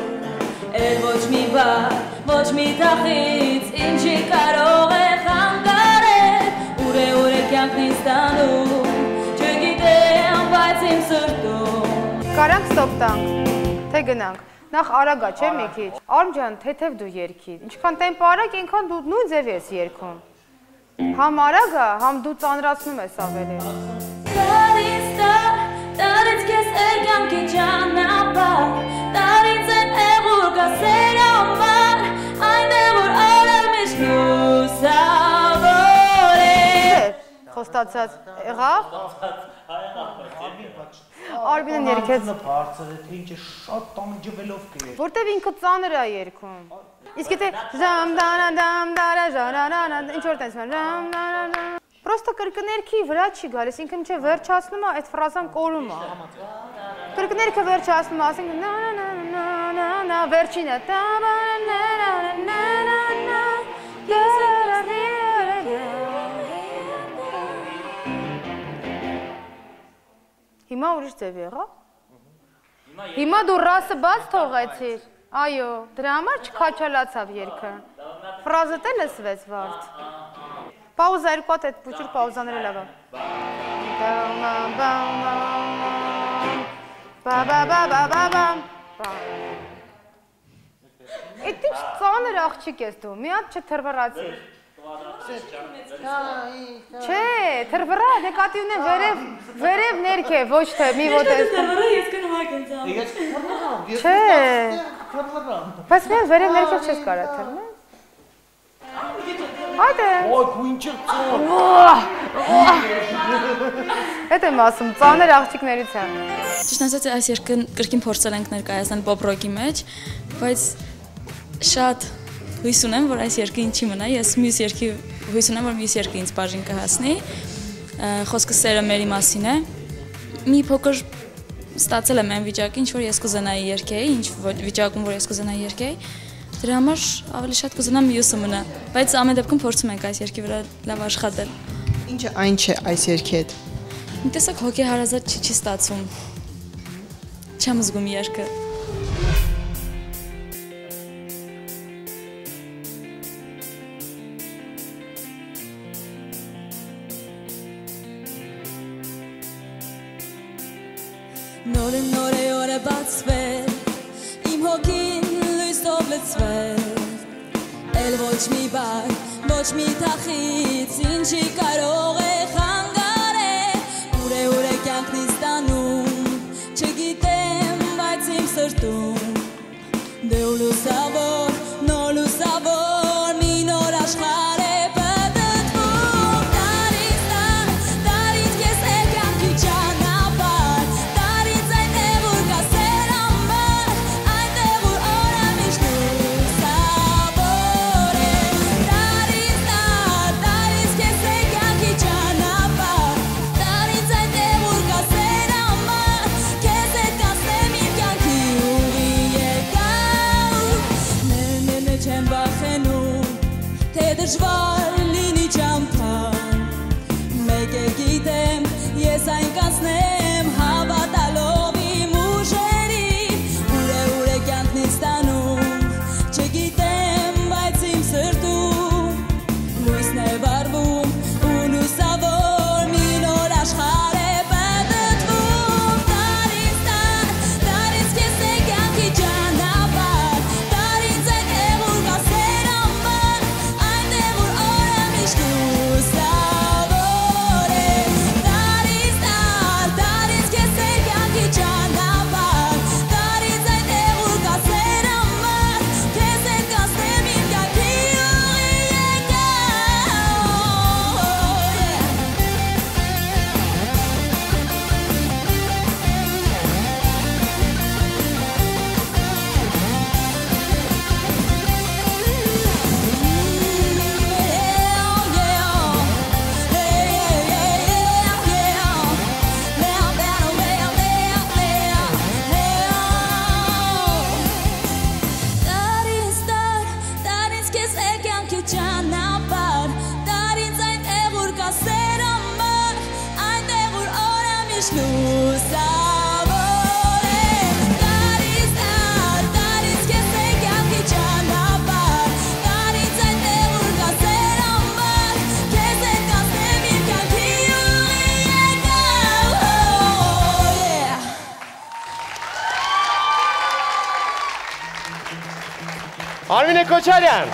էլ ոչ մի բար, ոչ մի տախից, ինչի կարող է խանգարել, ուր է կյանքն ինձ տանում, չգիտեմ, բայց իմ սրտում։ Կարանք ստոպ տանք, թե գնանք։ Նախ արագա չէ մի քիչ։ Արմ ջան, թեթև դու երգի։ Ինչքան տեմպո արագ, այնքան դու նույն ձև ես երգում։ Համ արագա, համ դու ծանրացնում ես ավելի։ Տարից քեզ կյանքի ճանապարհ, տարից են եղուր գասեր ամար, այնտեղ որ արել միշտ լուսավոր է։ Խոստացած եղավ։ Արբինեն երգեց։ Բարձր է, թե ինչ է շատ տանջվելով կերեք։ Որտեվ ինքը ծանր է երգում։ Իսկ եթե ժամ դանա դամ դարա ժանանա ինչ որ տես ժամ դանա Պրոստը կրկներքի վրա չի գալիս, ինքը մինչև վերջացնում է, այդ ֆրազան կորում է։ Կրկներքը վերջացնում է, ասենք նա վերջինը Հիմա ուրիշ ձև եղա։ Հիմա դու ռասը բաց թողեցիր։ Այո, դրա համար չքաչալացավ երգը։ Ֆրազը տե լսվեց վարդ։ Պաուզա երկու հատ այդ փոքր պաուզաները լավ է։ Էդ ինչ ծանր աղջիկ ես դու, մի հատ չթրվռացի։ Չէ, թրվռա, նկատի ունեմ վերև ներքև, ոչ թե մի ոտես։ Ես կնվակ եմ ծամ։ Չէ, բայց մի վերև ներքև չես կարա թրնել։ Այդ է։ Ոյ, քու ինչ է ծոր։ Այդ եմ ասում, ծանր աղջիկներից է։ Ճիշտ ասած, այս երգը կրկին փորձել ենք ներկայացնել pop rock-ի մեջ, բայց շատ հույս ունեմ, որ այս երգը ինչի մնա, ես մյուս երգի հույս ունեմ, որ մյուս երգը ինձ բաժին կհասնի, խոսքը սերը մերի մասին է, մի փոքր ստացել եմ այն վիճակի, ինչ որ ես կուզենայի երգեի, ինչ վիճակում, որ ես կուզենայի երգեի, դրա համար ավելի շատ կուզենամ մյուսը մնա, բայց ամեն դեպքում փորձում ենք այս երգի վրա լավ աշխատել։ Ինչը այն չէ այս երգի հետ։ Մի տեսակ հոգեհարազատ չի ստացվում, չեմ զգում երգը։ Նոր է օր է բացվել, իմ հոգին լույսով լցվել, էլ ոչ մի բար, ոչ մի թախից, ինչի կարող է խանգարել, ուր է կյանքն ինձ տանում, չգիտեմ, բայց իմ սրտում, դե ու լուսավոր, նոր լուսավոր, մի նոր աշխարհ է պատտվում, տարից քեզ է կյանքի ճանապարհ, տարից այնտեղ որ գասեր ամար, այնտեղ որ դժվար լինի ճամփան մեկ է գիտեմ ես այն կանցնեմ հավատալով իմ ուժերին ուր է կյանքն ինձ տանում չգիտեմ բայց իմ սրտում լույսն է վառվում ու լուսավոր մի նոր աշխարհ է պատտվում տարին տարից քեզ է կյանքի ճանապարհ տարին ձեր եղուր կասեր ամբար այնտեղ որ օրը միշտ լուսավոր է տարին քեզ է կյանքի ճանապարհ տարին ձեր եղուր կասեր ամբար քեզ է կասեմ իմ կյանքի տարից քեզ է կյանքի ճանապարհ տարից այն տեղուր կասեր ամբար այնտեղ որ օրը միշտ լուսավոր է տարից քեզ է կյանքի ճանապարհ տարից այն տեղուր կասեր ամբար քեզ է կասեմ իմ կյանքի Արմինե Քոչարյան,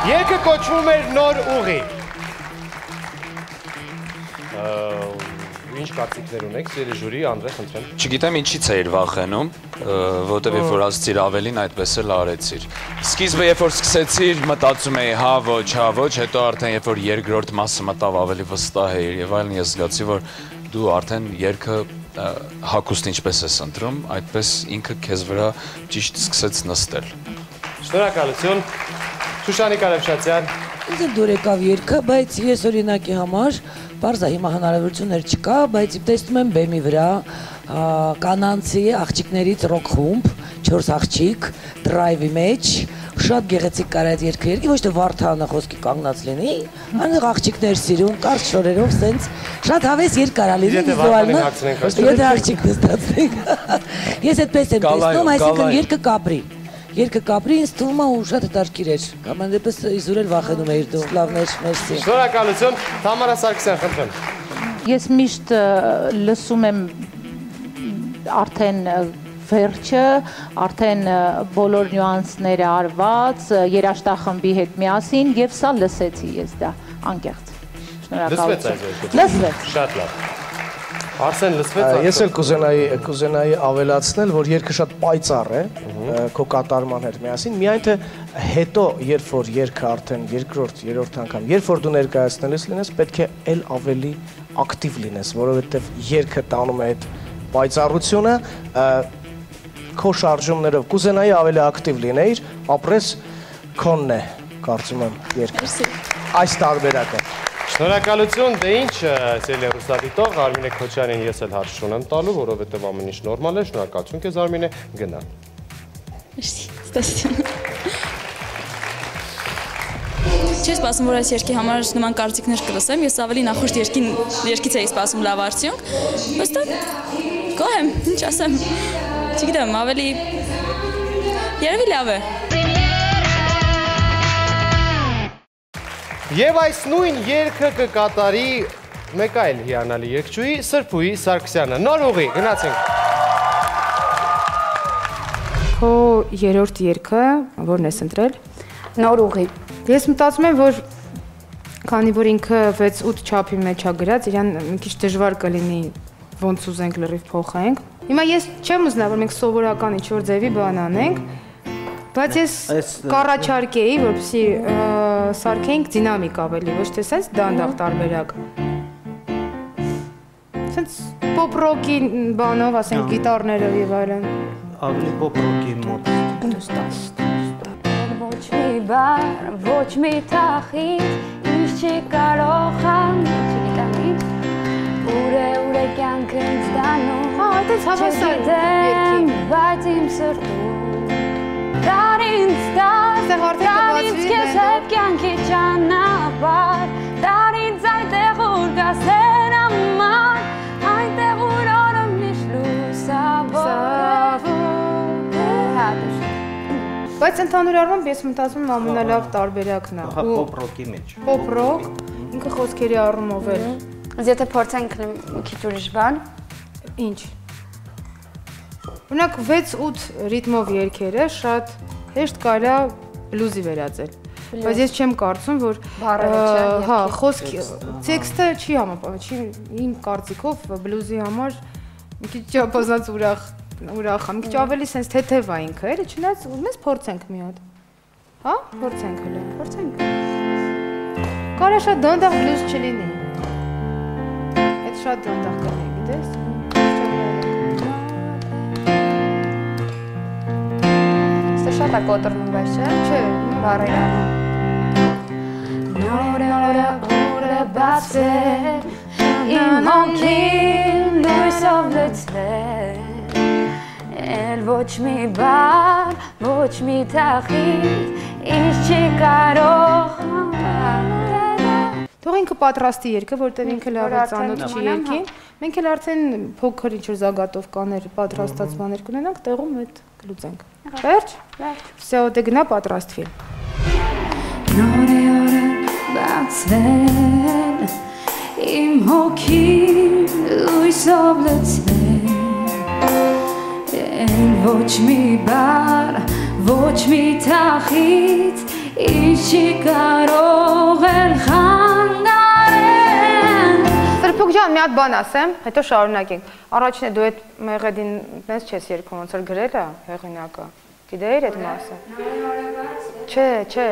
երգը կոչվում էր Նոր ուղի։ Ինչ կարծիքներ ունեք, սիրելի ժյուրի, Անդրե, խնդրեմ։ Չգիտեմ ինչից էիր վախենում, որտեղ երբ որ ասցիր ավելին, այդպես էլ արեցիր։ Սկիզբը երբ որ սկսեցիր, մտածում էի հա ոչ, հետո արդեն երբ որ երկրորդ մասը մտավ ավելի վստահ էիր եւ այլն, ես զգացի, որ դու արդեն երգը հագուստ ինչպես ես ընտրում, այդպես ինքը քեզ վրա ճիշտ սկսեց նստել։ Շնորհակալություն։ Շուշանի Կարապշացյան։ Ինձ դուր եկավ երգը, բայց ես օրինակի համար Պարզա հիմա հնարավորություններ չկա, բայց տեսնում եմ բեմի վրա կանանցի աղջիկներից ռոք խումբ, 4 աղջիկ, դրայվի մեջ, շատ գեղեցիկ կար այդ երգը երգի, ոչ թե Վարդանը խոսքի կանգնած լինի, այնտեղ աղջիկներ սիրուն, կարճ շորերով, սենց շատ հավես երգ կարա լինի, վիզուալը, եթե աղջիկ նստացնենք։ Ես այդպես եմ տեսնում, այսինքն երգը կապրի։ Երկը կապրի ինձ թվում է ու շատ հետաքրքիր էր։ Կամ այնպես իզուր էլ վախենում էիր դու։ Լավներ, մերսի։ Շնորհակալություն, Թամարա Սարգսյան, խնդրեմ։ Ես միշտ լսում եմ արդեն վերջը, արդեն բոլոր նյուանսները արված, երաժշտախմբի հետ միասին եւ սա լսեցի ես դա անկեղծ։ Շնորհակալություն։ Լսվեց։ Շատ լավ։ Արսեն լսվեց։ Ես էլ կուզենայի ավելացնել, որ երգը շատ պայծառ է, քո կատարման հետ միասին, միայն թե հետո, երբ որ երգը արդեն երկրորդ, երրորդ անգամ, երբ որ դու ներկայացնելիս լինես, պետք է էլ ավելի ակտիվ լինես, որովհետև երգը տանում է այդ պայծառությունը, քո շարժումներով կուզենայի ավելի ակտիվ լինեիր, ապրես քոնն է, կարծում եմ, երգը։ Այս տարբերակը։ Շնորհակալություն, դե ինչ, սիրելի հեռուստադիտող, Արմինե Քոչարյանին ես էլ հարց չունեմ տալու, որովհետև ամեն ինչ նորմալ է, շնորհակալություն քեզ Արմինե, գնա։ Չէի սպասում, որ այս երգի համար նման կարծիքներ կլսեմ, ես ավելի նախորդ երգից էի սպասում լավ արդյունք, ոստակ գոհ եմ, ինչ ասեմ, չգիտեմ, ավելի երևի լավ է։ Եվ այս նույն երգը կկատարի մեկ այլ հիանալի երգչուհի Սրփուհի Սարգսյանը։ Նոր ուղի, գնացինք։ Քո երրորդ երգը, որն ես ընտրել։ Նոր ուղի։ Ես մտածում եմ, որ քանի որ ինքը 6-8 չափի մեջ է գրած, իրան մի քիչ դժվար կլինի ոնց ուզենք լրիվ փոխենք։ Հիմա ես չեմ ուզենա, որ մենք սովորական ինչ-որ ձևի բան անենք, բայց ես կառաջարկեի, որպեսզի սարքենք դինամիկ ավելի, ոչ թե սենց դանդաղ տարբերակ։ Սենց պոպ-ռոկի բանով, ասենք գիտարներով եւ այլն։ Ավելի պոպ-ռոկի մոտ։ Ոչ մի բար, ոչ մի թախիտ, ինչ չի կարող խանգարել, չգիտեմ, ուր է կյանքը ինձ տանում, այդպես հավասար չգիտեմ, բայց իմ սրտում, դար ինձ քեզ հետ կյանքի Բայց ընդհանուր առմամբ ես մտածում եմ ամենալավ տարբերակն է։ Pop rock-ի մեջ։ Pop rock, ինքը խոսքերի առումով էլ։ Եթե փորձենք մի քիչ ուրիշ բան։ Ինչ։ Օրինակ 6-8 ռիթմով երգերը շատ հեշտ կարելի է բլյուզի վերածել։ Բայց ես չեմ կարծում, որ հա, խոսքի տեքստը չի համապատասխանում, իմ կարծիքով բլյուզի համար մի քիչ չափազանց ուրախ է, մի քիչ ավելի sense թեթև է ինքը, էլի, չնայած ուզում ես փորձենք մի հատ։ Հա, փորձենք հələ, փորձենք։ Կարա շատ դանդաղ բլյուզ չլինի։ Այդ շատ դանդաղ կլինի, գիտես։ Ստե շատ է կոտրվում, բայց չէ, բառերը։ Նորը բացել, իմ հոգին լույսով լցվել, էլ ոչ մի բան, ոչ մի թախիծ, ինձ չի կարող Թող ինքը պատրաստի երգը, որտեղ ինքը լավ է ծանոթ չի երգին, մենք էլ արդեն փոքր ինչ-որ զագատով կաներ պատրաստած բաներ կունենանք, տեղում այդ կլուծենք։ Վերջ։ Всё, դե գնա պատրաստվի։ Նորը բացվել, իմ հոգին լույսով լցվել, էլ ոչ մի բառ, ոչ մի թախիծ, ինձ չի կարող էլ խանգարել։ Սրփուկ ջան, մի հատ բան ասեմ, հետո շարունակենք։ Առաջինը դու այդ մեղեդին տես չես երգում, ոնց որ գրել է հեղինակը։ Գիտեիր այդ մասը։ Չէ, չէ։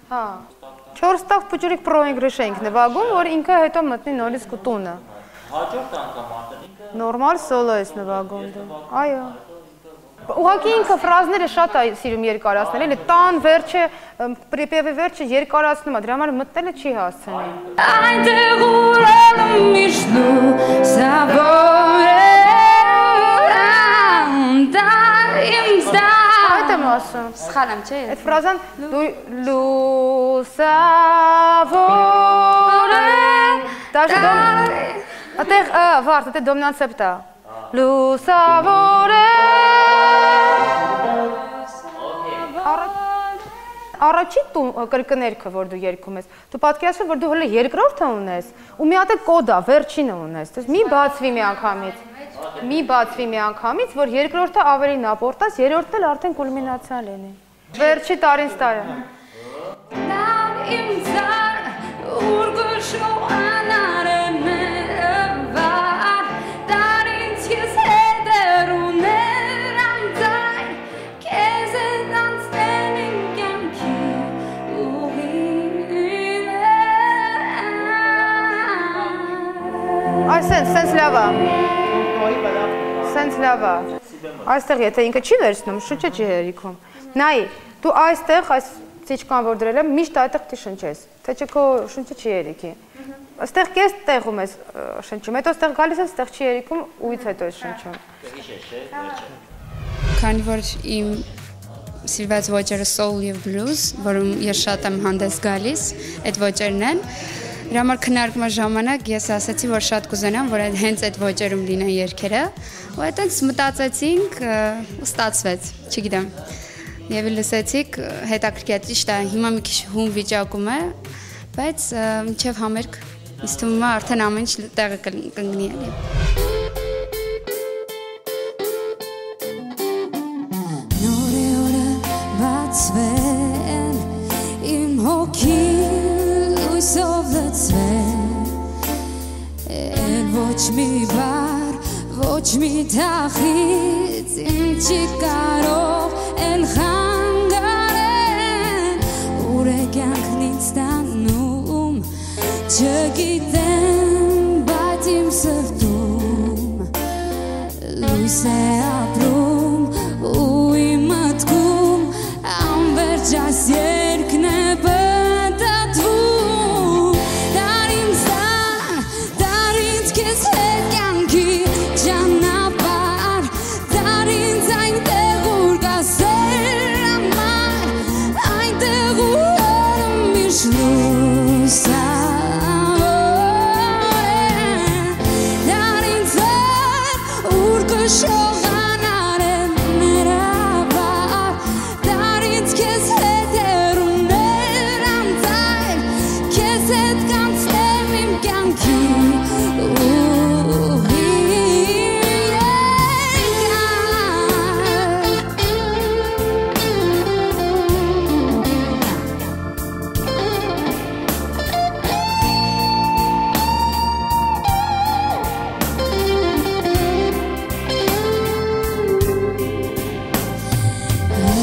Հա։ 4 տաղ փուճուրիկ պրոինգրիշ էինք նվագում, որ ինքը հետո մտնի նորից կտունը։ Հաջորդ անգամ արդեն ինքը Նորմալ սոլո ես նվագում դու։ Այո։ Ուղղակի ինքը ֆրազները շատ է սիրում երկարացնել, էլի տան վերջը, պրիպևի վերջը երկարացնում է, դրա համար մտնելը չի հասցնի։ Այնտեղ ուրել միշտ Այդ եմ ասում։ Սխալ եմ, չէ՞։ Այդ ֆրազան լուսավոր է։ Դաշ Այդտեղ վարդ, այդտեղ դոմինանտ սեպտ է։ Լուսավոր է։ Առաջին կրկներքը, որ դու երգում ես, դու պատկերացրու, որ դու հələ երկրորդը ունես, ու մի հատ է կոդա, վերջինը ունես, մի բացվի մի անգամից, որ երկրորդը ավելի նապորտաս, երրորդն էլ արդեն կուլմինացիա լինի։ Վերջի տարին ստարը։ Սենց լավ է։ Սենց լավ է։ Այստեղ եթե ինքը չի վերցնում, շունչը չի հերիքում։ Նայի, դու այստեղ, այս ծիճկան որ դրել եմ, միշտ այդտեղ պիտի շնչես, թե չէ քո շունչը չի հերիքի։ Այստեղ կես տեղում ես շնչում, հետո այստեղ գալիս ես, այստեղ չի հերիքում, ուից հետո ես շնչում։ Քանի որ իմ սիրված ոճերը soul եւ blues, որում ես շատ եմ հանդես գալիս, այդ ոճերն են։ Դրա համար քննարկման ժամանակ ես ասացի, որ շատ կուզենամ, որ հենց այդ ոճերում լինեն երգերը, ու այդտենց մտածեցինք, ու ստացվեց, չգիտեմ։ Եվ լսեցիք, հետաքրքիր ճիշտ է, հիմա մի քիչ հում վիճակում է, բայց մինչև համերգ ինձ թվում է արդեն ամեն ինչ տեղը կընկնի էլի։ Նորը բացվել, իմ հոգին լույսով լցվել, էլ ոչ մի բառ, ոչ մի թախիծ, ինձ չի կարող էլ խանգարել, ուր է կյանքն ինձ տանում, չգիտեմ, բայց իմ սրտում լույս է ապրում ու իմ մտքում անվերջ այս երգն է բդատվում, դար ինձ քեզ հետ կյանքի ճանապարհ, դար ինձ այնտեղ ուր կա սեր համար, այնտեղ ուր միշտ լույսավոր է, դար ինձ հետ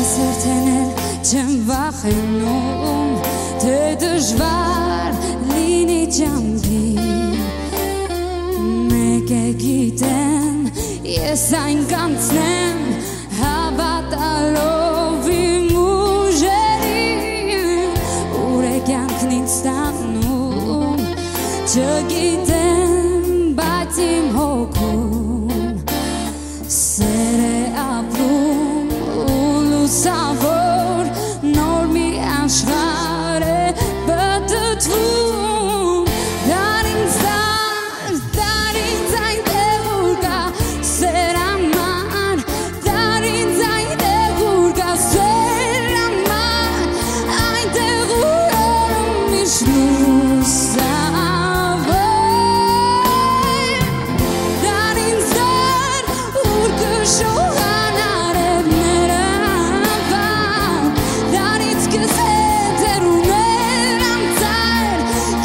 Ես արդեն չեմ վախենում, թե դժվար լինի ճամփի Մեկ է գիտեմ, ես այն կանցնեմ հավատալով իմ ուժերին Ուր է կյանքն ինձ ստանում, չգիտեմ, բայց իմ հոգում Սեր է ապրում ու լուսավոր նոր մի աշխարհ է բդդվում Դար ինձ այնտեղ ուր կա սեր համար Դար ինձ այնտեղ ուր կա սեր համար Այնտեղ ուր միշտ լուսավոր Դար ինձ ուր կշողան արևները վար Դար ինձ քեզ հետ հեռուներ անցար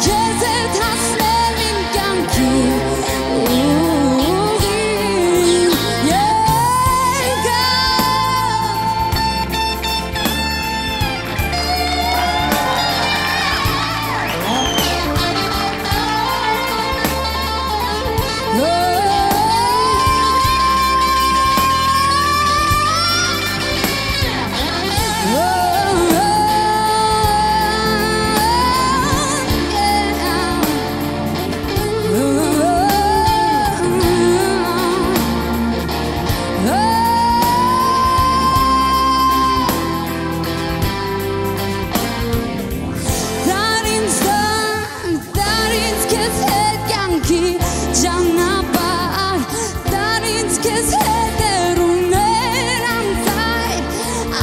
Քեզ հետ հասնել իմ կյանքի ուղին Երկա Դար ինձ քեզ հետ կյանքի ճանապարհ Դար ինձ քեզ հետ հեռուներ անցայր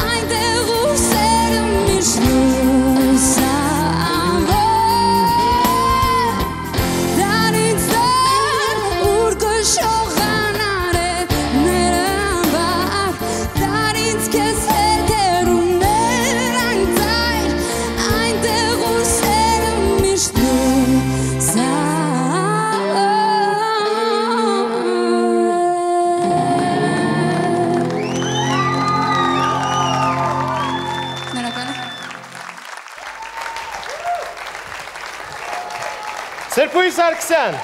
Այնտեղ ուր սերը միշտ լուսավոր Դար ինձ ուր կշողան արևները վար Դար ինձ քեզ հետ հեռուներ անցայր Այնտեղ ուր սերը միշտ Սերբուհի Սարգսյան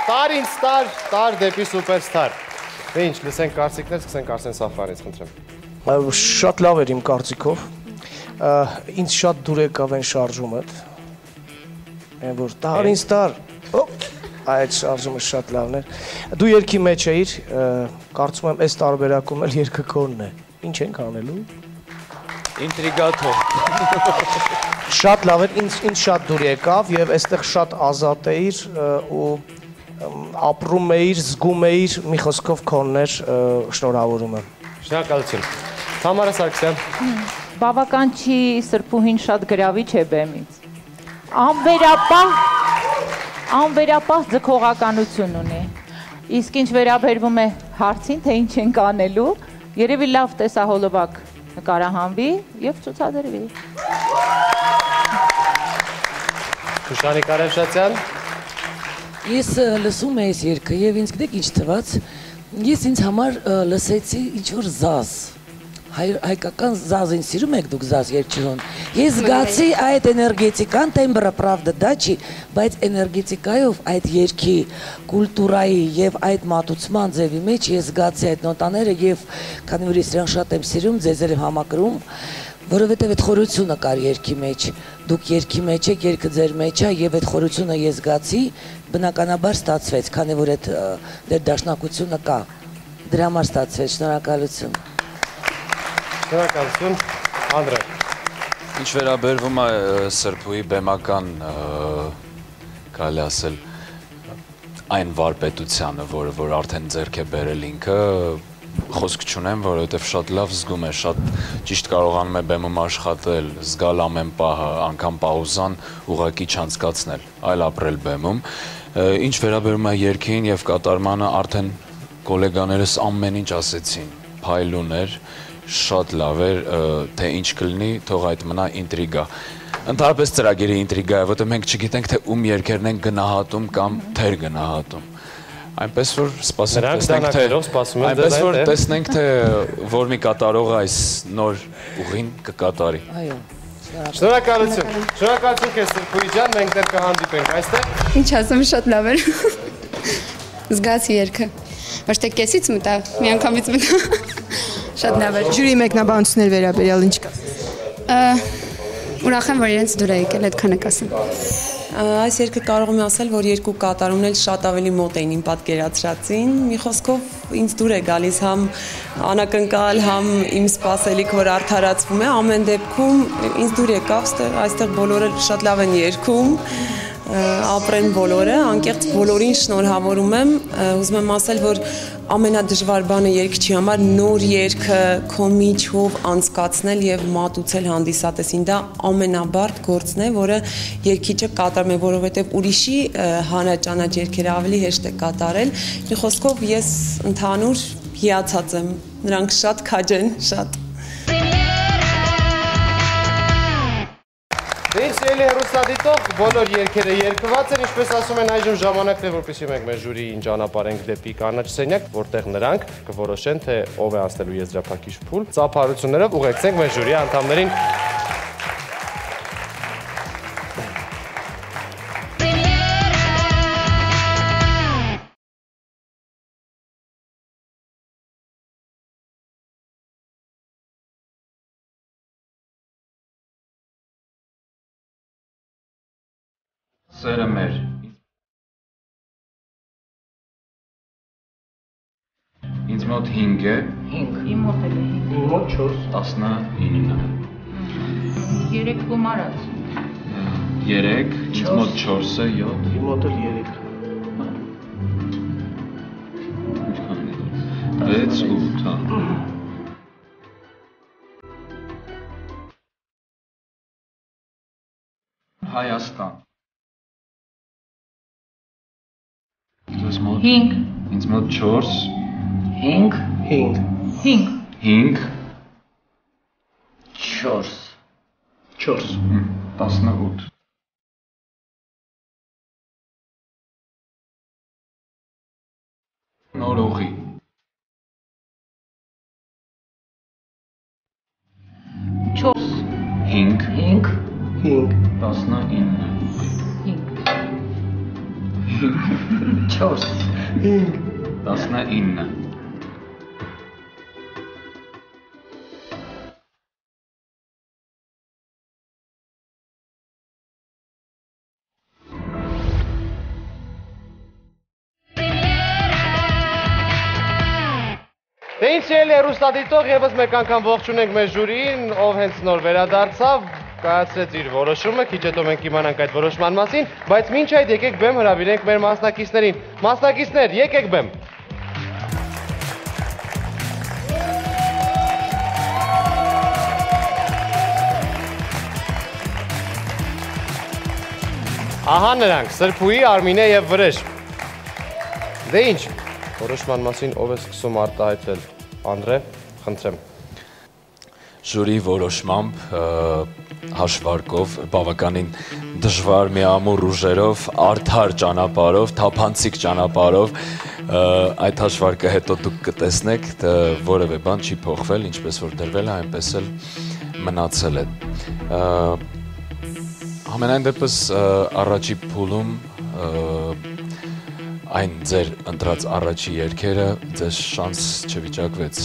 Տար ինձ տար դեպի սուպերստար Դե ինչ, լսենք կարծիքներ, սկսենք Արսեն Սաֆարից, խնդրեմ Շատ լավ էր իմ կարծիքով Ինձ շատ դուր եկավ են շարժումըդ Են որ տար ինձ տար Այդ շարժումը շատ լավն էր Դու երկի մեջ էիր Կարծում եմ այս տարբերակում էլ երկը քոնն է Ինչ ենք անելու Ինտրիգատոր Շատ լավ էր, ինձ շատ դուր եկավ եւ այստեղ շատ ազատ էիր ու ապրում էիր, զգում էիր, մի խոսքով քոնն էր, շնորհավորում եմ Շնորհակալություն Թամարա Սարգսյան Բավական չի Սրբուհին շատ գրավիչ է բեմից Անվերապահ ձգողականություն ունի Իսկ ինչ վերաբերվում է հարցին, թե ինչ ենք անելու երևի լավ տեսահոլովակ նկարահանվի եւ ցուցադրվի Շուշանի Կարաշացյան Ես լսում եմ այս երգը եւ ինձ գիտեք ինչ թվաց Ես ինձ համար լսեցի ինչ որ զազ հայկական զազ ինձ սիրում եք դուք զազ երգչուն Ես զգացի այդ էներգետիկան տեմբրը правда դա չի բայց էներգետիկայով այդ երգի կուլտուրայի եւ այդ մատուցման ձևի մեջ ես զգացի այդ նոտաները եւ քանի որ ես իրան շատ եմ սիրում ձեզ եմ համակրում որովհետեւ այդ խորությունը կար երգի մեջ դուք երգի մեջ եք երգը ձեր մեջ է եւ այդ խորությունը ես զգացի բնականաբար ստացվեց քանի որ այդ դեր դաշնակությունը կա դրա համար ստացվեց շնորհակալություն Շնորհակալություն Անդրեյ Ինչ վերաբերվում է Սրբուհի բեմական կարելի ասել այն վարպետությանը, որ արդեն ձեռք է բերել ինքը, խոսք չունեմ, որովհետև շատ լավ զգում է, շատ ճիշտ կարողանում է բեմում աշխատել, զգալ ամեն պահը, անգամ պաուզան ուղղակի չանցկացնել, այլ ապրել բեմում։ Ինչ վերաբերում է երգին եւ կատարմանը, արդեն գոլեգաներս ամեն ինչ ասեցին, փայլուն էր, շատ լավ էր, թե ինչ կլինի, թող այդ մնա ինտրիգա։ Ընդհանրապես ծրագիրի ինտրիգա է, որտեղ մենք չգիտենք, թե ում երգերն են գնահատում կամ թեր գնահատում։ Այնպես որ սպասենք Նրանք տեսնենք թե դանակներով սպասում են այնպես ձեզ որ այնտեղ։ տեսնենք թե որ մի կատարող այս նոր ուղին կկատարի։ Այո։ Շնորհակալություն։ Շնորհակալություն քեզ Սրփուի ջան, մենք դեռ կհանդիպենք այստեղ։ Ինչ ասեմ, շատ լավ էր։ Զգացի երգը։ Ոչ թե կեսից մտա, մի անգամից մտա։ Շատ լավ էր։ Ժյուրի մեկնաբանություններ վերաբերյալ ինչ կա։ Ուրախ եմ, որ իրենց դուր է եկել, այդքանը կասեմ։ Այս երգը կարող եմ ասել, որ երկու կատարումն էլ շատ ավելի մոտ էին իմ պատկերացրածին։ Մի խոսքով ինձ դուր է գալիս համ անակնկալ, համ իմ սպասելիք, որ արդարացվում է, ամեն դեպքում ինձ դուր եկավ, այստեղ բոլորը շատ լավ են երգում, ապրեն բոլորը, անկեղծ բոլորին շնորհավորում եմ, ուզում եմ ասել, որ ամենադժվար բանը երգչի համար նոր երգը քո միջով անցկացնել եւ մատուցել հանդիսատեսին, դա ամենաբարդ գործն է, որը երգիչը կատարում է, որովհետեւ ուրիշի հանրաճանաչ երգերը ավելի հեշտ է կատարել։ Մի խոսքով ես ընդհանուր հիացած եմ, նրանք շատ քաջ են, շատ։ Դե սիրելի հեռուստադիտող, բոլոր երգերը երգված են, ինչպես ասում են այժմ ժամանակն է, որպեսզի մենք մեր ժյուրիին ճանապարհենք դեպի կանաչ սենյակ, որտեղ նրանք կորոշեն, թե ով է անցնելու եզրափակիչ փուլ։ Ծափարություններով ուղեկցենք մեր ժյուրիի անդամներին։ Սերը մեր ինձ մոտ 5 է 5 իմ մոտ էլ է 5 իմ մոտ 4 19 3 գումարած 3 ինձ մոտ 4-ը 7 իմ մոտ էլ 3 6 8 Հայաստան 5 ինձ մոտ 4 5 4 18 Նորողի 4 5 19 4 19 Դե ինչ սիրելի հեռուստադիտող, եւս մեկ անգամ ողջունենք մեր ժյուրիին, ով հենց նոր վերադարձավ, կայացրեց իր որոշումը, քիչ հետո մենք կիմանանք այդ որոշման մասին, բայց մինչ այդ եկեք բեմ հրավիրենք մեր մասնակիցներին։ Մասնակիցներ, եկեք բեմ։ Ահա նրանք, Սրփուի, Արմինե եւ Վրեժ։ Դե ինչ, որոշման մասին ով է սկսում արտահայտել։ Անդրե, խնդրեմ։ Ժյուրի որոշմամբ հաշվարկով բավականին դժվար միամուռ ուժերով, արդար ճանապարհով, թափանցիկ ճանապարհով այդ հաշվարկը հետո դուք կտեսնեք, որևէ բան չի փոխվել, ինչպես որ դրվել է, այնպես էլ մնացել է։ Համենայն դեպս առաջի փուլում այն ձեր ընտրած առաջի երգերը ձեզ շանս չվիճակվեց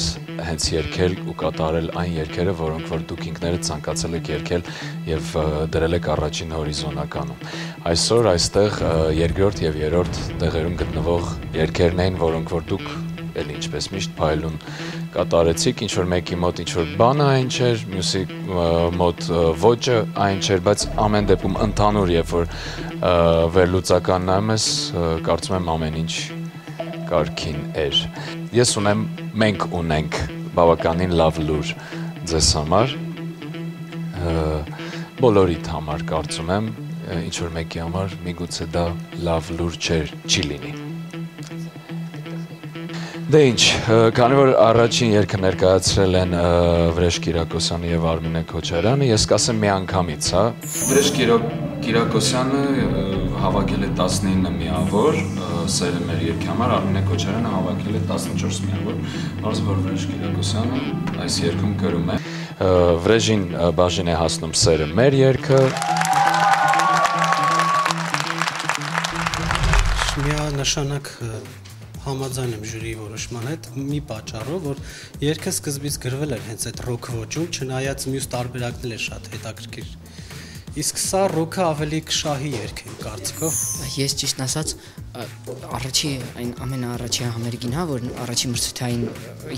հենց երգել ու կատարել այն երգերը, որոնք որ դուք ինքներդ ցանկացել եք երգել եւ դրել եք առաջին հորիզոնականում։ Այսօր այստեղ երկրորդ եւ երրորդ տեղերում գտնվող երգերն էին, որոնք որ դուք էլ ինչպես միշտ փայլուն կատարեցիք, ինչ որ մեկի մոտ ինչ որ բանը այն չէր, մյուսի մոտ ոճը այն չէր, բայց ամեն դեպքում ընդհանուր երբ որ վերլուծական նայում ես, կարծում եմ ամեն ինչ կարգին էր։ Ես ունեմ, մենք ունենք բավականին լավ լուր ձեզ համար, բոլորիդ համար կարծում եմ, ինչ որ մեկի համար միգուցե դա լավ լուր չի լինի։ Դե ինչ, քանի որ առաջին երգը ներկայացրել են Վրեժ Կիրակոսյանը եւ Արմինե Քոչարյանը, ես կասեմ մի անգամից, հա։ Վրեժ Կիրակոսյանը հավաքել է 19 միավոր, սերը մեր երգի համար Արմինե Քոչարյանը հավաքել է 14 միավոր, որը Վրեժ Կիրակոսյանը այս երգում գրում է։ Վրեժին բաժին է հասնում սերը մեր երգը։ Միանշանակ համաձայն եմ ժյուրիի որոշման հետ մի պատճառով, որ երգը սկզբից գրվել էր հենց այդ ռոք ոճում, չնայած մյուս տարբերակն էլ է շատ հետաքրքիր։ Իսկ սա ռոքը ավելի կշահի երգ է կարծիքով։ Ես ճիշտ ասած առաջի այն ամենաառաջի համերգին, հա, որ առաջի մրցութային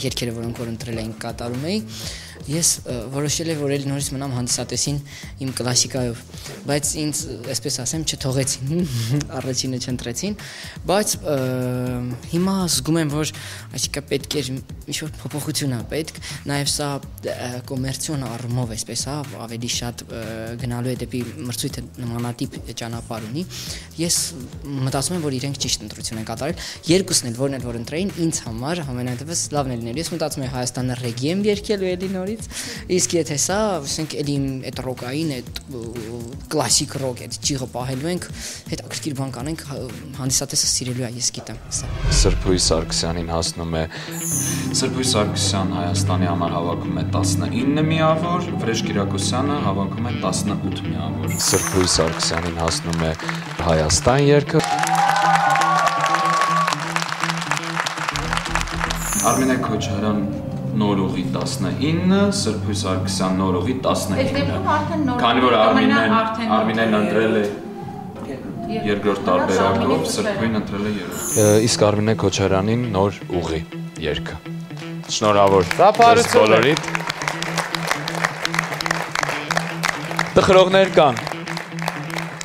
երգերը, որոնք որ ընտրել էին կատարում էի, ես որոշել եմ, որ էլ նորից մնամ հանդիսատեսին իմ կլասիկայով, բայց ինձ, այսպես ասեմ, չթողեցին, առաջինը չընտրեցին, բայց հիմա զգում եմ, որ այսինքն պետք էր ինչ-որ փոփոխություն է պետք, նաև սա կոմերցիոն առումով, այսպես, հա, ավելի շատ գնալու է դեպի մրցույթը նմանատիպ ճանապարհ ունի, ես մտածում եմ, որ իրենք ճիշտ ընտրություն են կատարել, երկուսն էլ որն էլ որ ընտրեին, ինձ համար համենայնդեպս լավն է լինելու, ես մտածում եմ Հայաստանը ռեգիեմ երգելու էլի նորից, իսկ եթե սա, ասենք, էլի այդ ռոկային, այդ կլասիկ ռոք, այդ ճիղը պահելու ենք, հետաքրքիր բան կանենք, հանդիսատեսը սիրելու է, ես գիտեմ սա։ Սրբույս Սարգսյանին հասնում է Սրբույս Սարգսյան Հայաստանի համար հավաքում է 19 միավոր, Վրեժ Կիրակոսյանը հավաքում է 18 միավոր։ Սրբույս Սարգսյանին հասնում է Հայաստան երգը։ Արմինե Քոչարյան նոր ուղի 19, Սրբույս Սարգսյան նոր ուղի 19։ Քանի որ Արմինեն ընտրել է երկրորդ տարբերակով, Սրբույն ընտրել է երրորդ։ Իսկ Արմինե Քոչարյանին նոր ուղի երգը։ Շնորհավոր ձեզ բոլորիդ։ Տխրողներ կան։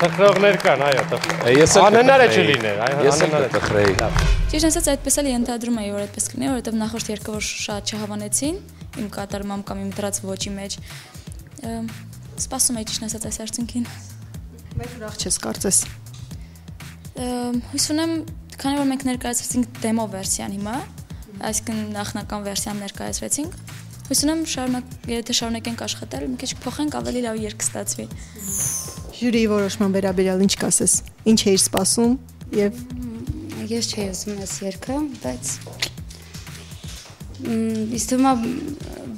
Տխրողներ կան, այո, անհնար է չլիներ, ես էլ կտխրեի։ Ճիշտ ասած, այդպես էլ ենթադրում էի, որ այդպես կլինի, որովհետև նախորդ երգը որ շատ չհավանեցին իմ կատարմամբ կամ իմ դրած ոճի մեջ։ Սպասում էի ճիշտ ասած այս արդյունքին։ Մեկ ուրախ չես կարծես։ Հույս ունեմ, քանի որ մենք ներկայացրեցինք դեմո վերսիան հիմա, այսինքն նախնական վերսիան ներկայացրեցինք, հույս ունեմ եթե շարունակենք աշխատել, մի քիչ փոխենք ավելի լավ երգ կստացվի։ Ժյուրիի որոշման վերաբերյալ ինչ կասես։ Ինչ էիր սպասում եւ Ես չէի ուզում այս երգը, բայց ինձ թվում է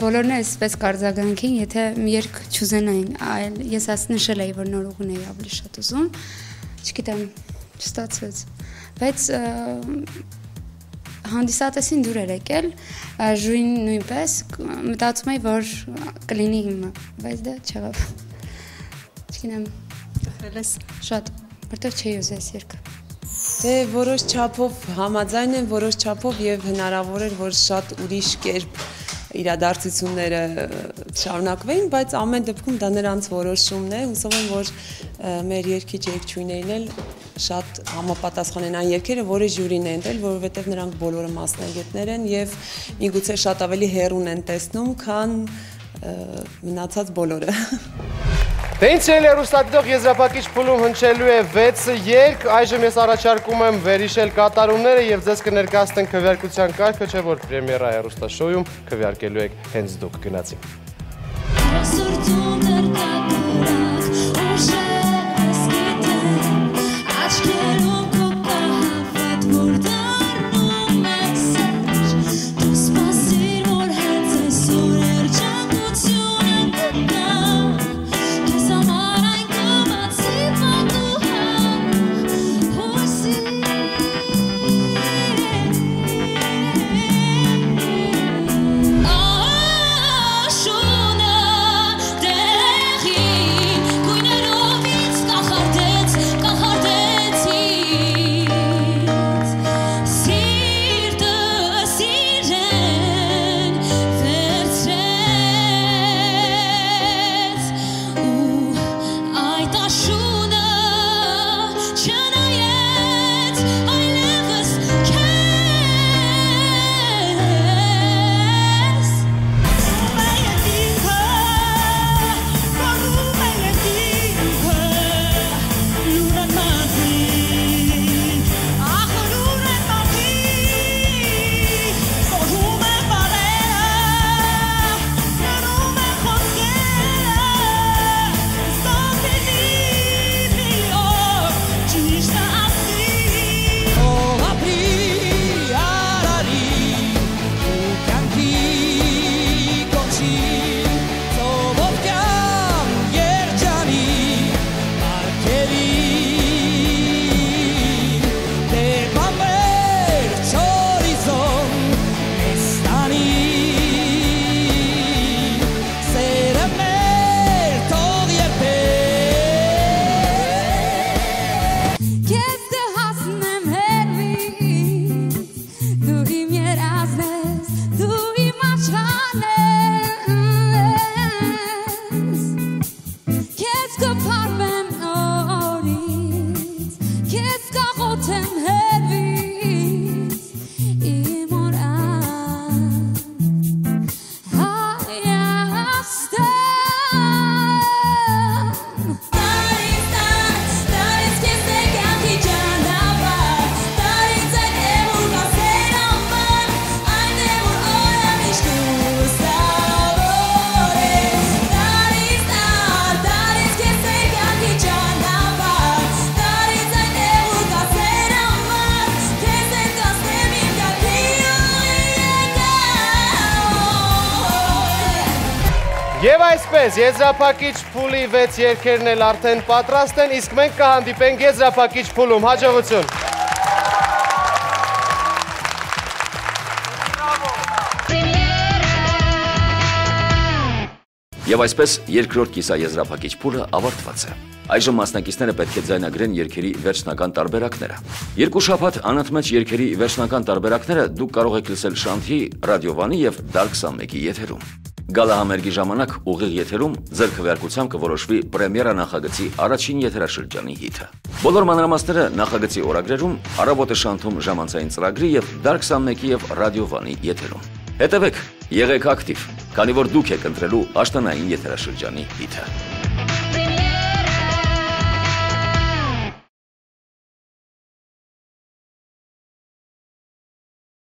բոլորն էսպես կարձագանքին, եթե մի երգ չուզենային, այլ ես ասի նշել էի, որ նոր ուղին էի ավելի շատ ուզում, չգիտեմ, չստացվեց, բայց հանդիսատեսին դուր էր եկել, ժյուրին նույնպես, մտածում էի, որ կլինի հիմա, բայց դա չեղավ, չգիտեմ, շատ, որտեղ չէի ուզել այս երգը։ Դե որոշ չափով համաձայն եմ, որոշ չափով եւ հնարավոր էր, որ շատ ուրիշ կերպ իրադարձությունները շարունակվեին, բայց ամեն դեպքում դա նրանց որոշումն է, հուսով եմ, որ մեր երկիչ երգչուհիներն էլ շատ համապատասխան են այն երգերը, որը ժյուրին է ընտրել, որովհետեւ նրանք բոլորը մասնագետներ են եւ միգուցե շատ ավելի հեռուն են տեսնում, քան մնացած բոլորը։ Դե ինչ էլ հեռուստադիտող եզրափակիչ փուլում հնչելու է 6 երգ, այժմ ես առաջարկում եմ վերհիշել կատարումները եւ ձեզ կներկայացնենք քվեարկության կարգը, չէ՞ որ պրեմիերա հեռուստաշոուում քվեարկելու եք հենց դուք, գնացինք։ Shona, Եվ այսպես, եզրափակիչ փուլի 6 երգերն էլ արդեն պատրաստ են, իսկ մենք կհանդիպենք եզրափակիչ փուլում։ Հաջողություն։ Եվ այսպես երկրորդ կիսաեզրափակիչ փուլը ավարտված է։ Այժմ մասնակիցները պետք է ձայնագրեն երգերի վերջնական տարբերակները։ Երկու շաբաթ անընդմեջ երգերի վերջնական տարբերակները դուք կարող եք լսել Շանթի, Ռադիովանի եւ Դարկ 21-ի եթերում։ Գալահամերգի ժամանակ ուղիղ եթերում ձեր քվեարկությամբ կորոշվի պրեմիերա նախագծի առաջին եթերաշրջանի հիթը։ Բոլոր մանրամասները նախագծի օրագրերում, առավոտը Շանթում ժամանցային ծրագրի եւ Դարկ 21-ի եւ Ռադիովանի եթերում։ Հետևեք, եղեք ակտիվ, քանի որ դուք եք ընտրելու աշտանային եթերաշրջանի հիթը։